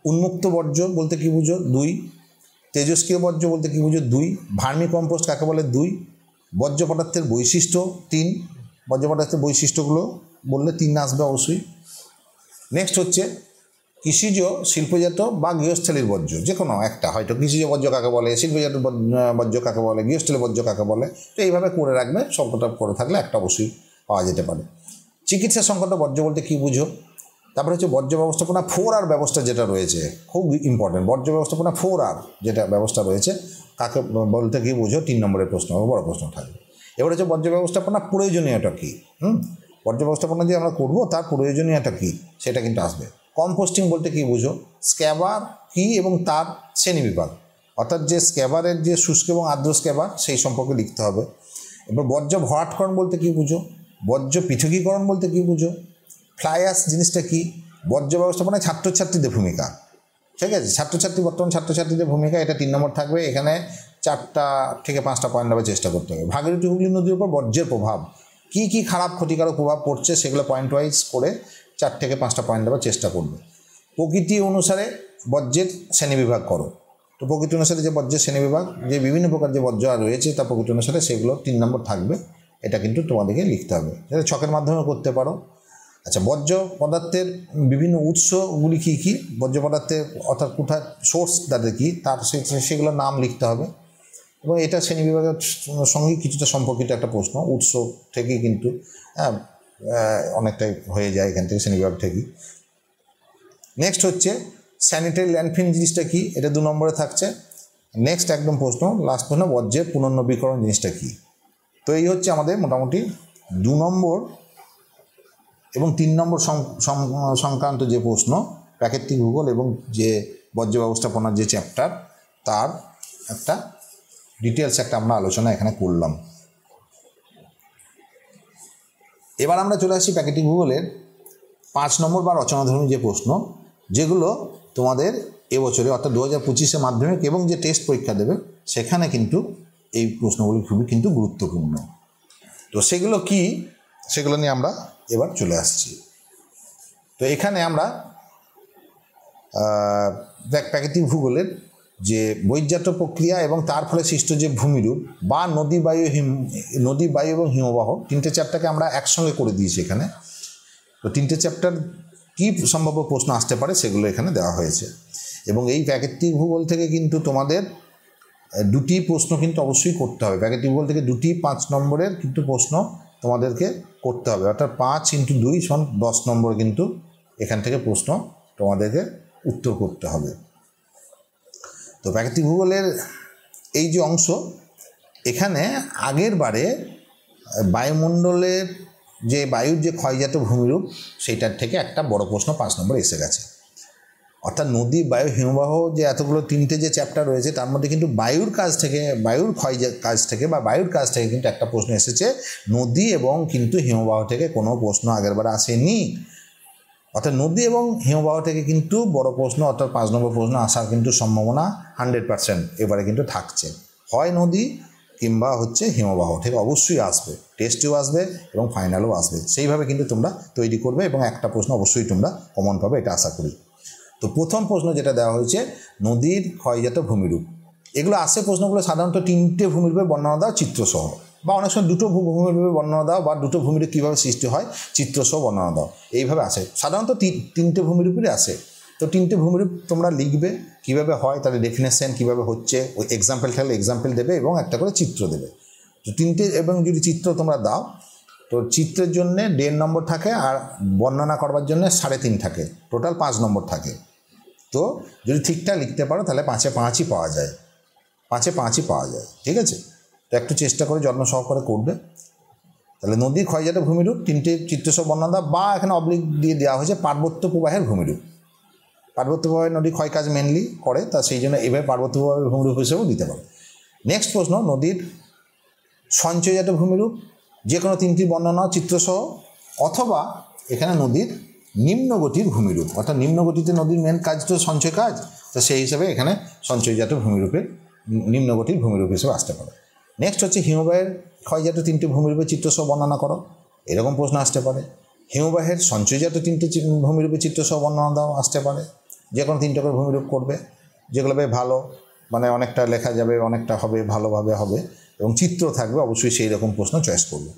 উন্মুক্ত বর্জ্য বলতে কী বুঝো 2, তেজস্ক্রিয় বর্জ্য বলতে কী বুঝো 2, ভার্মি কম্পোস্ট কাকে বলে 2, বর্জ্য পদার্থের বৈশিষ্ট্য 3, বর্জ্য পদার্থের বৈশিষ্ট্যগুলো বললে 3 আসবে অবশ্যই। নেক্সট হচ্ছে কৃষিজ, শিল্পজাত বা গৃহস্থলীর বর্জ্য, যে কোনো একটা, হয়তো কৃষিজ বর্জ্য কাকে বলে, শিল্পজাত বর্জ্য কাকে বলে, গৃহস্থলীর বর্জ্য কাকে বলে, তো এইভাবে করে রাখবে, সবকটা করে থাকলে একটা অবশ্যই পাওয়া যেতে পারে। চিকিৎসা সংকট বর্জ্য বলতে কী বুঝো, তারপরে হচ্ছে বর্জ্য ব্যবস্থাপনা 4R ব্যবস্থা যেটা রয়েছে, খুব ইম্পর্টেন্ট, বর্জ্য ব্যবস্থাপনা 4R যেটা ব্যবস্থা রয়েছে কাকে বলতে কী বুঝো 3 নম্বরের প্রশ্ন, বড় প্রশ্ন থাকবে। এবার হচ্ছে বর্জ্য ব্যবস্থাপনা প্রয়োজনীয়তা কী, বর্জ্য ব্যবস্থাপনা যে আমরা করবো তার প্রয়োজনীয়তা কী সেটা কিন্তু আসবে। কম্পোস্টিং বলতে কী বুঝো, স্ক্যাবার কী এবং তার শ্রেণীবিভাগ, অর্থাৎ যে স্ক্যাবারের যে শুষ্ক এবং আর্দ্র স্ক্যাবার সেই সম্পর্কে লিখতে হবে। এবার বর্জ্য ভরাটকরণ বলতে কী বুঝো, বর্জ্য পৃথকীকরণ বলতে কী বুঝো, ফ্লাই অ্যাশ জিনিসটা কী, বর্জ্য ব্যবস্থাপনায় ছাত্রছাত্রীদের ভূমিকা, ঠিক আছে, বর্তমান ছাত্রছাত্রীদের ভূমিকা, এটা 3 নম্বর থাকবে। এখানে 4টা থেকে 5টা পয়েন্ট দেওয়ার চেষ্টা করতে হবে। ভাগীরথী হুগলি নদীর উপর বর্জ্যের প্রভাব, কী খারাপ ক্ষতিকারক প্রভাব পড়ছে সেগুলো পয়েন্ট ওয়াইজ করে 4 থেকে 5টা পয়েন্ট দেওয়ার চেষ্টা করবে। প্রকৃতি অনুসারে বর্জ্যের শ্রেণীবিভাগ করো, তো প্রকৃতি অনুসারে যে বর্জ্যের শ্রেণীবিভাগ, যে বিভিন্ন প্রকার যে বর্জ্য রয়েছে তা প্রকৃতি অনুসারে সেগুলো 3 নম্বর থাকবে। এটা কিন্তু তোমাদেরকে লিখতে হবে, এটা ছকের মাধ্যমে করতে পারো। আচ্ছা, বর্জ্য পদার্থের বিভিন্ন উৎসগুলি কী কী, বর্জ্য পদার্থের অর্থাৎ কোথায় সোর্স তাদের কী, তার সেগুলোর নাম লিখতে হবে। এবং এটা শ্রেণীবিভাগের সঙ্গে কিছুটা সম্পর্কিত একটা প্রশ্ন, উৎস থেকেই কিন্তু অনেকটাই হয়ে যায় এখান থেকে, শ্রেণীবিভাগ থেকেই। নেক্সট হচ্ছে স্যানিটারি ল্যান্ডফিল জিনিসটা কী, এটা 2 নম্বরে থাকছে। নেক্সট একদম প্রশ্ন, লাস্ট প্রশ্ন, বর্জ্যের পুনর্নবীকরণ জিনিসটা কী। তো এই হচ্ছে আমাদের মোটামুটি 2 নম্বর এবং 3 নম্বর সংক্রান্ত যে প্রশ্ন, প্রাকৃতিক ভূগোল এবং যে বর্জ্য ব্যবস্থাপনার যে চ্যাপ্টার, তার একটা ডিটেলস একটা আমরা আলোচনা এখানে করলাম। এবার আমরা চলে আসি প্রাকৃতিক ভূগোলের 5 নম্বর বা রচনাধর্মী যে প্রশ্ন, যেগুলো তোমাদের এবছরে অর্থাৎ 2025 মাধ্যমিক এবং যে টেস্ট পরীক্ষা দেবে সেখানে কিন্তু এই প্রশ্নগুলি খুবই কিন্তু গুরুত্বপূর্ণ। তো সেগুলো কি, সেগুলো নিয়ে আমরা এবার চলে আসছি। তো এখানে আমরা প্রাকৃতিক ভূগোলের যে বহির্জাত প্রক্রিয়া এবং তার ফলে সৃষ্ট যে ভূমিরূপ বা নদী বায়ু এবং হিমবাহ, 3টে চ্যাপ্টারকে আমরা একসঙ্গে করে দিয়েছি এখানে। তো 3টে চ্যাপ্টার কী সম্ভাব্য প্রশ্ন আসতে পারে সেগুলো এখানে দেওয়া হয়েছে। এবং এই প্রাকৃতিক ভূগোল থেকে কিন্তু তোমাদের 2টি প্রশ্ন কিন্তু অবশ্যই করতে হবে। প্রাকৃতিক ভূগোল থেকে 2টি 5 নম্বরের কিন্তু প্রশ্ন তোমাদেরকে করতে হবে, অর্থাৎ 5 × 2 = 10 নম্বর কিন্তু এখান থেকে প্রশ্ন তোমাদেরকে উত্তর করতে হবে। তো প্রাকৃতিক ভূগোলের এই যে অংশ, এখানে আগের বারে বায়ুমণ্ডলের যে বায়ুর যে ক্ষয়জাত ভূমিরূপ সেইটার থেকে একটা বড় প্রশ্ন 5 নম্বর এসে গেছে। অর্থাৎ নদী, বায়ু, হিমবাহ যে এতগুলো 3টে যে চ্যাপ্টার রয়েছে তার মধ্যে কিন্তু বায়ুর কাজ থেকে কিন্তু একটা প্রশ্ন এসেছে। নদী এবং কিন্তু হিমবাহ থেকে কোনো প্রশ্ন আগেরবার আসেনি। অর্থাৎ নদী এবং হিমবাহ থেকে কিন্তু বড় প্রশ্ন অর্থাৎ 5 নম্বর প্রশ্ন আসার কিন্তু সম্ভাবনা 100% এবারে কিন্তু থাকছে। হয় নদী কিংবা হচ্ছে হিমবাহ থেকে অবশ্যই আসবে, টেস্টেও আসবে এবং ফাইনালেও আসবে। সেইভাবে কিন্তু তোমরা তৈরি করবে এবং একটা প্রশ্ন অবশ্যই তোমরা কমন পাবে, এটা আশা করি। তো প্রথম প্রশ্ন যেটা দেওয়া হয়েছে, নদীর ক্ষয়জাত ভূমিরূপ। এগুলো আসে প্রশ্নগুলো সাধারণত 3টে ভূমিরূপের বর্ণনা দাও চিত্রসহ, বা অনেক সময় 2টো ভূমিরূপের বর্ণনা দাও, বা 2টো ভূমিরূপ কীভাবে সৃষ্টি হয় চিত্রসহ বর্ণনা দাও, এইভাবে আসে। সাধারণত 3টে ভূমিরূপেরই আসে। তো 3টে ভূমিরূপ তোমরা লিখবে কীভাবে হয়, তাদের ডেফিনেশন কীভাবে হচ্ছে, ওই এক্সাম্পল থাকলে এক্সাম্পল দেবে এবং একটা করে চিত্র দেবে। তো 3টে এবং যদি চিত্র তোমরা দাও তো চিত্রের জন্য 1.5 নম্বর থাকে আর বর্ণনা করবার জন্য 3.5 থাকে, টোটাল 5 নম্বর থাকে। তো যদি ঠিকঠাক লিখতে পারো তাহলে 5-এ 5ই পাওয়া যায়, 5-এ 5ই পাওয়া যায়। ঠিক আছে, তো একটু চেষ্টা করে যত্ন সহকারে করবে। তাহলে নদীর ক্ষয়জাত ভূমিরূপ 3টে চিত্রসহ বর্ণনা, বা এখানে অবলিক দিয়ে দেওয়া হয়েছে পার্বত্য প্রবাহের ভূমিরূপ। পার্বত্য প্রবাহের নদী ক্ষয় কাজ মেনলি করে, তা সেই জন্য এভাবে পার্বত্য প্রবাহের ভূমিরূপ হিসেবেও দিতে পারে। নেক্সট প্রশ্ন, নদীর সঞ্চয়জাত ভূমিরূপ, যে কোনো 3টি বর্ণনা চিত্রসহ, অথবা এখানে নদীর নিম্নগতির ভূমিরূপ, অর্থাৎ নিম্নগতিতে নদীর মেন কাজ তো সঞ্চয় কাজ, তো সেই হিসাবে এখানে সঞ্চয়জাত ভূমিরূপের নিম্নগতির ভূমিরূপ হিসেবে আসতে পারে। নেক্সট হচ্ছে হিমবাহের ক্ষয়জাত 3টি ভূমিরূপের চিত্রসহ বর্ণনা করো, এরকম প্রশ্ন আসতে পারে। হিমবাহের সঞ্চয়জাত 3টি ভূমিরূপের চিত্রসহ বর্ণনা দাও, আসতে পারে। যে কোনো 3টে করে ভূমিরূপ করবে, যেগুলো বেশ ভালো, মানে অনেকটা লেখা যাবে, অনেকটা হবে, ভালোভাবে হবে এবং চিত্র থাকবে, অবশ্যই সেই রকম প্রশ্ন চয়েস করবে।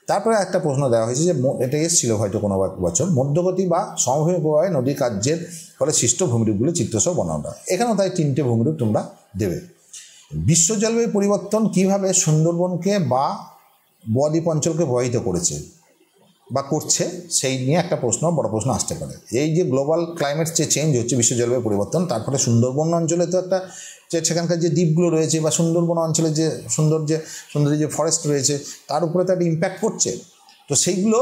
তারপরে একটা প্রশ্ন দেওয়া হয়েছে, যে এটা এসেছিল হয়তো কোনো বছর, মধ্যগতি বা সমভূমি প্রবাহে নদী কার্যের ফলে সৃষ্ট ভূমিরূপগুলি চিত্রসহ বর্ণনা। এখানেও তাই 3টে ভূমিরূপ তোমরা দেবে। বিশ্ব জলবায়ু পরিবর্তন কীভাবে সুন্দরবনকে বা বদ্বীপ অঞ্চলকে প্রভাবিত করেছে বা করছে, সেই নিয়ে একটা প্রশ্ন, বড় প্রশ্ন আসতে পারে। এই যে গ্লোবাল ক্লাইমেট যে চেঞ্জ হচ্ছে, বিশ্ব জলবায়ু পরিবর্তন, তার ফলে সুন্দরবন অঞ্চলে তো একটা যে সেখানকার যে দ্বীপগুলো রয়েছে বা সুন্দরবন অঞ্চলে যে সুন্দর যে ফরেস্ট রয়েছে তার উপরে তো একটা ইম্প্যাক্ট পড়ছে। তো সেইগুলো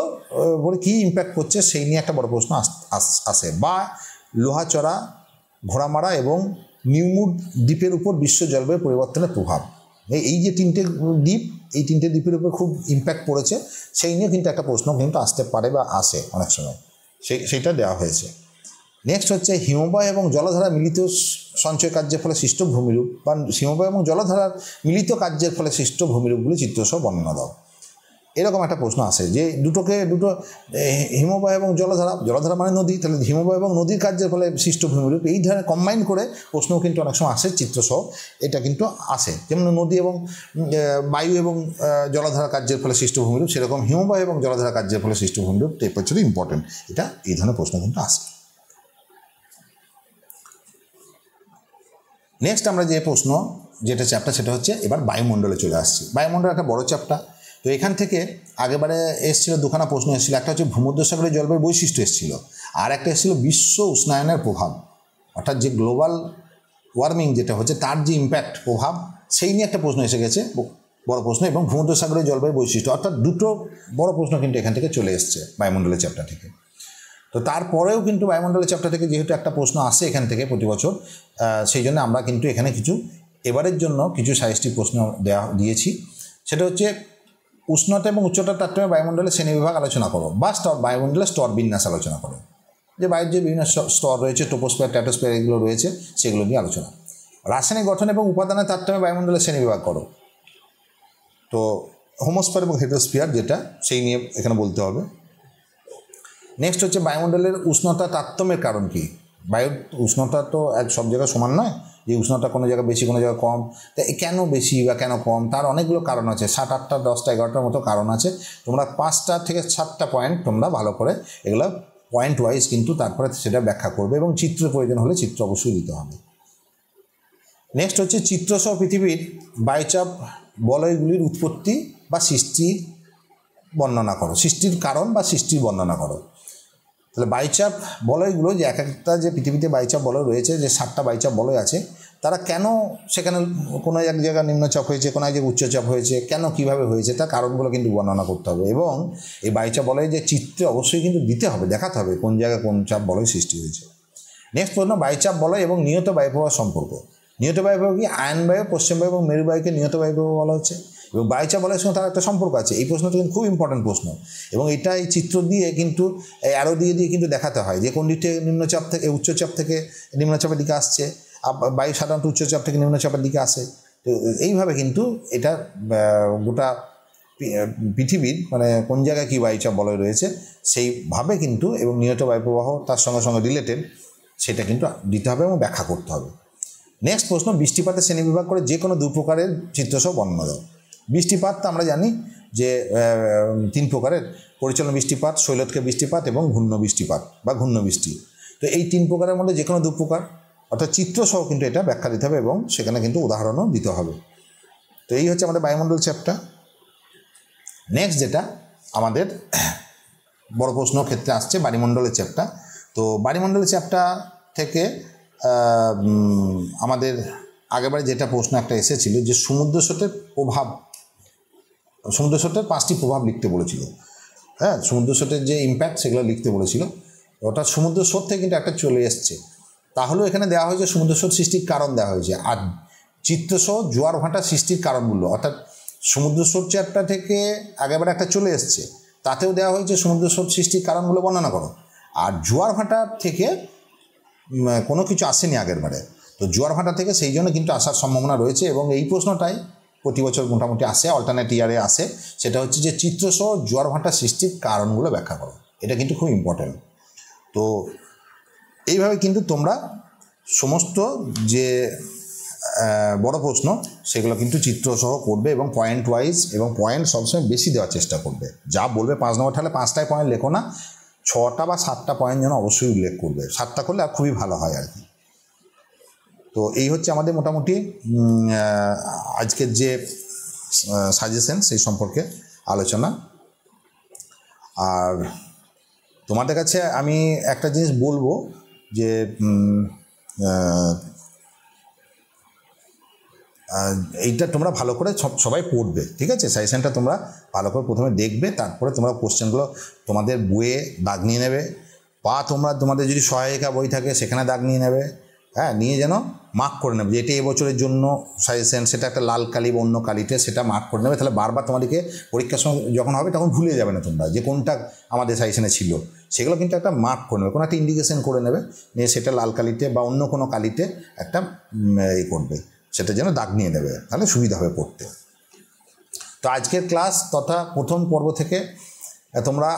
বলে কী ইম্প্যাক্ট করছে সেই নিয়ে একটা বড় প্রশ্ন আসে। বা লোহাচড়া, ঘোড়ামারা এবং নিউমুড দ্বীপের উপর বিশ্ব জলবায়ু পরিবর্তনের প্রভাব, এই যে 3টে দ্বীপ, এই 3টে দ্বীপের উপর খুব ইম্প্যাক্ট পড়েছে, সেই নিয়ে কিন্তু একটা প্রশ্ন কিন্তু আসতে পারে বা আসে অনেক সময়, সেইটা দেওয়া হয়েছে। নেক্সট হচ্ছে হিমবাহ এবং জলধারা মিলিত সঞ্চয় কার্যের ফলে সৃষ্ট ভূমিরূপ, বা হিমবাহ এবং জলধারার মিলিত কার্যের ফলে সৃষ্ট ভূমিরূপগুলি চিত্রসহ বর্ণনা দাও। এরকম একটা প্রশ্ন আসে যে দুটো হিমবাহ এবং জলধারা মানে নদী, তাহলে হিমবাহ এবং নদীর কার্যের ফলে সৃষ্ট ভূমিরূপ, এই ধরনের কম্বাইন করে প্রশ্নও কিন্তু অনেক সময় আসে চিত্রসহ, এটা কিন্তু আসে। যেমন নদী এবং বায়ু এবং জলধারা কার্যের ফলে সৃষ্ট ভূমিরূপ, সেরকম হিমবাহ এবং জলধারা কার্যের ফলে সৃষ্ট ভূমিরূপ টেম্পারেচার ইম্পর্টেন্ট, এটা এই ধরনের প্রশ্ন কিন্তু আসে। নেক্সট আমরা যে প্রশ্ন যেটা চ্যাপ্টার সেটা হচ্ছে এবার বায়ুমণ্ডলে চলে আসছি। বায়ুমণ্ডল একটা বড় চ্যাপ্টার। তো এখান থেকে আগেবারে এসেছিল দুখানা প্রশ্ন এসেছিল, একটা হচ্ছে ভূমধ্যসাগরীয় জলবায়ুর বৈশিষ্ট্য এসেছিল, আর একটা এসেছিল বিশ্ব উষ্ণায়নের প্রভাব, অর্থাৎ যে গ্লোবাল ওয়ার্মিং যেটা হচ্ছে তার যে ইম্প্যাক্ট প্রভাব, সেই নিয়ে একটা প্রশ্ন এসে গেছে, বড় প্রশ্ন, এবং ভূমধ্যসাগরীয় জলবায়ুর বৈশিষ্ট্য, অর্থাৎ দুটো বড় প্রশ্ন কিন্তু এখান থেকে চলে এসছে বায়ুমণ্ডলের চ্যাপ্টার থেকে। তো তারপরেও কিন্তু বায়ুমণ্ডলের চ্যাপ্টার থেকে যেহেতু একটা প্রশ্ন আসে এখান থেকে প্রতি বছর, সেই জন্য আমরা কিন্তু এখানে কিছু এবারের জন্য কিছু সাজেস্টিভ প্রশ্ন দিয়েছি। সেটা হচ্ছে উষ্ণতা এবং উচ্চতার তারতম্যে বায়ুমণ্ডলের শ্রেণীবিভাগ আলোচনা করো, বা বায়ুমণ্ডলের স্তর বিন্যাস আলোচনা করো, যে বায়ুর যে বিভিন্ন স্তর রয়েছে, ট্রপোস্ফিয়ার, স্ট্র্যাটোস্ফিয়ার, এগুলো রয়েছে, সেগুলো নিয়ে আলোচনা। রাসায়নিক গঠন এবং উপাদানের তারতম্যে বায়ুমণ্ডলের শ্রেণীবিভাগ করো, তো হোমোস্ফিয়ার এবং হেটেরোস্ফিয়ার যেটা, সেই নিয়ে এখানে বলতে হবে। নেক্সট হচ্ছে বায়ুমণ্ডলের উষ্ণতা তারতম্যের কারণ কী। বায়ুর উষ্ণতা তো সব জায়গায় সমান নয়, যে উষ্ণতা কোনো জায়গায় বেশি কোনো জায়গায় কম, তা কেন বেশি বা কেন কম, তার অনেকগুলো কারণ আছে, 7, 8, 10, 11টার মতো কারণ আছে। তোমরা 5টা থেকে 7টা পয়েন্ট তোমরা ভালো করে এগুলো পয়েন্ট ওয়াইজ কিন্তু তারপরে সেটা ব্যাখ্যা করবে, এবং চিত্র প্রয়োজন হলে চিত্র অবশ্যই দিতে হবে। নেক্সট হচ্ছে চিত্রসহ পৃথিবীর বায়ুচাপ বলয়গুলির উৎপত্তি বা সৃষ্টির বর্ণনা করো, সৃষ্টির কারণ বা সৃষ্টির বর্ণনা করো। তাহলে বায়ুচাপ বলয়গুলো, যে এক একটা যে পৃথিবীতে বায়ুচাপ বলয় রয়েছে, যে 7টা বায়ুচাপ বলয় আছে, তারা কেন সেখানে কোনো এক জায়গায় নিম্নচাপ হয়েছে, কোনো এক জায়গায় উচ্চচাপ হয়েছে, কেন কীভাবে হয়েছে, তার কারণগুলো কিন্তু বর্ণনা করতে হবে। এবং এই বায়ুচাপ বলয় যে চিত্রে অবশ্যই কিন্তু দিতে হবে, দেখাতে হবে কোন জায়গায় কোন চাপ বলয় সৃষ্টি হয়েছে। নেক্সট প্রশ্ন, বায়ুচাপ বলয় এবং নিয়ত বায়ুপ্রবাহ সম্পর্ক। নিয়ত বায়ুপ্রবাহ কি? আয়ন বায়ু, পশ্চিম বায়ু এবং মেরু বায়ুকে নিয়ত বায়ুপ্রবাহ বলা হচ্ছে, এবং বায়ুচাপ বলয়ের সঙ্গে তার একটা সম্পর্ক আছে। এই প্রশ্নটা কিন্তু খুব ইম্পর্টেন্ট প্রশ্ন, এবং এটা এই চিত্র দিয়ে কিন্তু অ্যারো দিয়ে কিন্তু দেখাতে হয় যে কোন দিক থেকে নিম্নচাপ থেকে উচ্চচাপ থেকে নিম্নচাপের দিকে আসছে, বায়ু সাধারণত উচ্চচাপ থেকে নিম্নচাপের দিকে আসে। তো এইভাবে কিন্তু এটা গোটা পৃথিবীর মানে কোন জায়গায় কী বায়ুচাপ বলয় রয়েছে সেইভাবে কিন্তু, এবং নিয়ত বায়ুপ্রবাহ তার সঙ্গে সঙ্গে রিলেটেড, সেটা কিন্তু দিতে হবে এবং ব্যাখ্যা করতে হবে। নেক্সট প্রশ্ন, বৃষ্টিপাতের শ্রেণীবিভাগ করে যে কোনো 2 প্রকারের চিত্রসহ বর্ণনা দাও। বৃষ্টিপাত তো আমরা জানি যে 3 প্রকারের, পরিচালন বৃষ্টিপাত, শৈলতকে বৃষ্টিপাত এবং ঘূর্ণ বৃষ্টিপাত বা ঘূর্ণ বৃষ্টি। তো এই 3 প্রকারের মধ্যে যে কোনো 2 প্রকার, অর্থাৎ চিত্রসহ কিন্তু এটা ব্যাখ্যা দিতে হবে, এবং সেখানে কিন্তু উদাহরণও দিতে হবে। তো এই হচ্ছে আমাদের বায়ুমণ্ডল চ্যাপ্টার। নেক্সট যেটা আমাদের বড় প্রশ্ন ক্ষেত্রে আসছে বায়ুমণ্ডলের চ্যাপ্টার। তো বায়ুমণ্ডলের চ্যাপ্টার থেকে আমাদের আগেবারে যেটা প্রশ্ন একটা এসেছিল যে সমুদ্র স্রোতের প্রভাব, সমুদ্র স্রোতের 5টি প্রভাব লিখতে বলেছিল। হ্যাঁ, সমুদ্র স্রোতের যে ইম্প্যাক্ট সেগুলো লিখতে বলেছিল, ওটা সমুদ্র স্রোত থেকে কিন্তু একটা চলে এসছে। তাহলেও এখানে দেওয়া হয়েছে সমুদ্র স্রোত সৃষ্টির কারণ দেওয়া হয়েছে, আর চিত্রসহ জোয়ার ভাটা সৃষ্টির কারণগুলো, অর্থাৎ সমুদ্র স্রোত চ্যাপ্টার থেকে আগেবারে একটা চলে এসছে, তাতেও দেওয়া হয়েছে সমুদ্র স্রোত সৃষ্টির কারণগুলো বর্ণনা করো। আর জোয়ার ভাটা থেকে কোনো কিছু আসেনি আগের বারে, তো জোয়ার ভাটা থেকে সেই জন্য কিন্তু আসার সম্ভাবনা রয়েছে, এবং এই প্রশ্নটাই প্রতি বছর মোটামুটি আসে, অল্টারনেট ইয়ারে আসে। সেটা হচ্ছে যে চিত্রসহ জোয়ার ভাটা সৃষ্টির কারণগুলো ব্যাখ্যা করো, এটা কিন্তু খুব ইম্পর্টেন্ট। তো এইভাবে কিন্তু তোমরা সমস্ত যে বড় প্রশ্ন সেগুলো কিন্তু চিত্রসহ করবে, এবং পয়েন্ট ওয়াইজ, এবং পয়েন্ট সবসময় বেশি দেওয়ার চেষ্টা করবে। যা বলবে 5 নম্বর তাহলে 5টায় পয়েন্ট লেখো না, 6টা বা 7টা পয়েন্ট যেন অবশ্যই উল্লেখ করবে। 7টা করলে আর খুবই ভালো হয় আর কি। তো এই হচ্ছে আমাদের মোটামুটি আজকের যে সাজেশন সেই সম্পর্কে আলোচনা। আর তোমাদের কাছে আমি একটা জিনিস বলবো যে এইটা তোমরা ভালো করে সবাই পড়বে, ঠিক আছে? সাজেশনটা তোমরা ভালো করে প্রথমে দেখবে, তারপরে তোমরা কোশ্চেনগুলো তোমাদের বইয়ে দাগ নিয়ে নেবে, বা তোমাদের যদি সহায়িকা বই থাকে সেখানে দাগ নিয়ে নেবে। হ্যাঁ, নিয়ে যেন মার্ক করে নেবে যে এটি এবছরের জন্য সাজেশন, সেটা একটা লাল কালি বা অন্য কালিতে সেটা মার্ক করে নেবে। তাহলে বারবার তোমাদেরকে পরীক্ষার সময় যখন হবে তখন ভুলে যাবে না তোমরা যে কোনটা আমাদের সাজেশনে ছিল, সেগুলো কিন্তু একটা মার্ক করে নেবে, কোনো একটা ইন্ডিকেশন করে নেবে, নিয়ে সেটা লাল কালিতে বা অন্য কোনো কালিতে একটা করবে, সেটা যেন দাগ নিয়ে নেবে, তাহলে সুবিধা হবে পড়তে। তো আজকের ক্লাস তথা প্রথম পর্ব থেকে তোমরা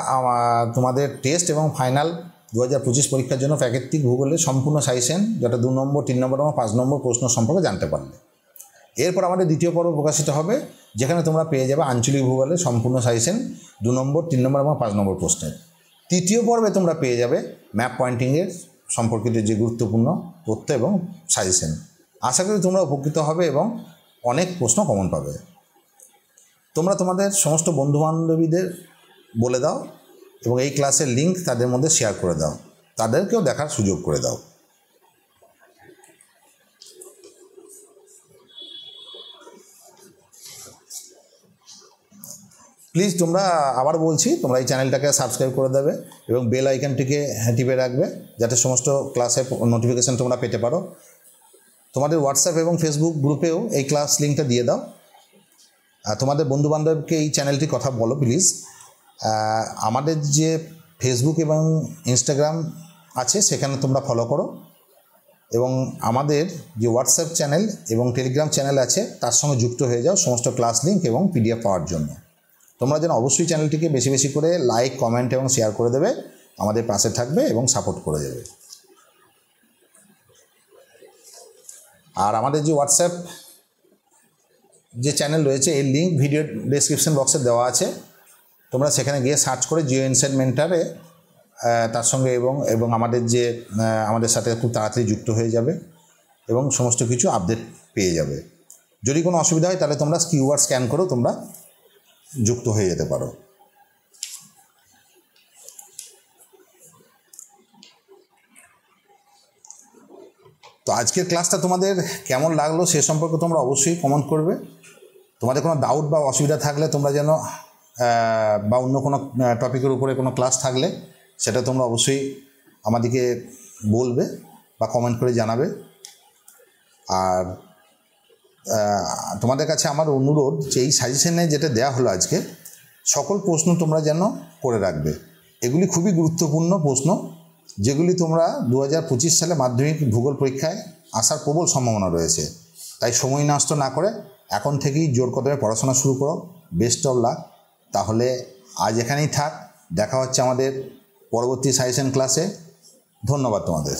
তোমাদের টেস্ট এবং ফাইনাল 2025 পরীক্ষার জন্য প্রাকৃতিক ভূগোলের সম্পূর্ণ সাজেশন, যেটা 2 নম্বর, 3 নম্বর এবং 5 নম্বর প্রশ্ন সম্পর্কে জানতে পারলে। এরপর আমাদের দ্বিতীয় পর্ব প্রকাশিত হবে, যেখানে তোমরা পেয়ে যাবে আঞ্চলিক ভূগোলের সম্পূর্ণ সাজেশন 2 নম্বর, 3 নম্বর এবং 5 নম্বর প্রশ্নের। তৃতীয় পর্বে তোমরা পেয়ে যাবে ম্যাপ পয়েন্টিংয়ের সম্পর্কিত যে গুরুত্বপূর্ণ তথ্য এবং সাজেশন। আশা করি তোমরা উপকৃত হবে এবং অনেক প্রশ্ন কমন পাবে। তোমরা তোমাদের সমস্ত বন্ধুবান্ধবীদের বলে দাও এবং এই ক্লাসের লিঙ্ক তাদের মধ্যে শেয়ার করে দাও, তাদেরকেও দেখার সুযোগ করে দাও। প্লিজ তোমরা, আবার বলছি, তোমরা এই চ্যানেলটাকে সাবস্ক্রাইব করে দেবে এবং বেল আইকনটিকে টিপে রাখবে, যাতে সমস্ত ক্লাসের নোটিফিকেশান তোমরা পেতে পারো। তোমাদের হোয়াটসঅ্যাপ এবং ফেসবুক গ্রুপেও এই ক্লাস লিঙ্কটা দিয়ে দাও। তোমাদের বন্ধুবান্ধবকে এই চ্যানেলটির কথা বলো প্লিজ। আমাদের যে ফেসবুক এবং ইনস্টাগ্রাম আছে সেখানে তোমরা ফলো করো, এবং আমাদের যে হোয়াটসঅ্যাপ চ্যানেল এবং টেলিগ্রাম চ্যানেল আছে তার সঙ্গে যুক্ত হয়ে যাও সমস্ত ক্লাস লিঙ্ক এবং পিডিএফ পাওয়ার জন্য। তোমরা যেন অবশ্যই চ্যানেলটিকে বেশি বেশি করে লাইক, কমেন্ট এবং শেয়ার করে দেবে, আমাদের পাশে থাকবে এবং সাপোর্ট করে দেবে। আর আমাদের যে হোয়াটসঅ্যাপ যে চ্যানেল রয়েছে এর লিঙ্ক ভিডিও ডেসক্রিপশন বক্সে দেওয়া আছে, তোমরা সেখানে গিয়ে সার্চ করে জিও ইনসাইট মেন্টরে তার সঙ্গে এবং আমাদের সাথে খুব তাড়াতাড়ি যুক্ত হয়ে যাবে এবং সমস্ত কিছু আপডেট পেয়ে যাবে। যদি কোনো অসুবিধা হয় তাহলে তোমরা কিউআর স্ক্যান করেও তোমরা যুক্ত হয়ে যেতে পারো। তো আজকের ক্লাসটা তোমাদের কেমন লাগলো সে সম্পর্কে তোমরা অবশ্যই কমেন্ট করবে। তোমাদের কোনো ডাউট বা অসুবিধা থাকলে তোমরা যেন বা অন্য কোনো টপিকের উপরে কোনো ক্লাস থাকলে সেটা তোমরা অবশ্যই আমাদেরকে বলবে বা কমেন্ট করে জানাবে। আর তোমাদের কাছে আমার অনুরোধ যে এই সাজেশনে যেটা দেওয়া হলো আজকে, সকল প্রশ্ন তোমরা যেন করে রাখবে। এগুলি খুবই গুরুত্বপূর্ণ প্রশ্ন, যেগুলি তোমরা 2025 সালে মাধ্যমিক ভূগোল পরীক্ষায় আসার প্রবল সম্ভাবনা রয়েছে। তাই সময় নষ্ট না করে এখন থেকেই জোর কদমে পড়াশোনা শুরু করো। Best of luck. তাহলে আজ এখানেই থাক, দেখা হচ্ছে আমাদের পরবর্তী সাজেশন ক্লাসে। ধন্যবাদ তোমাদের।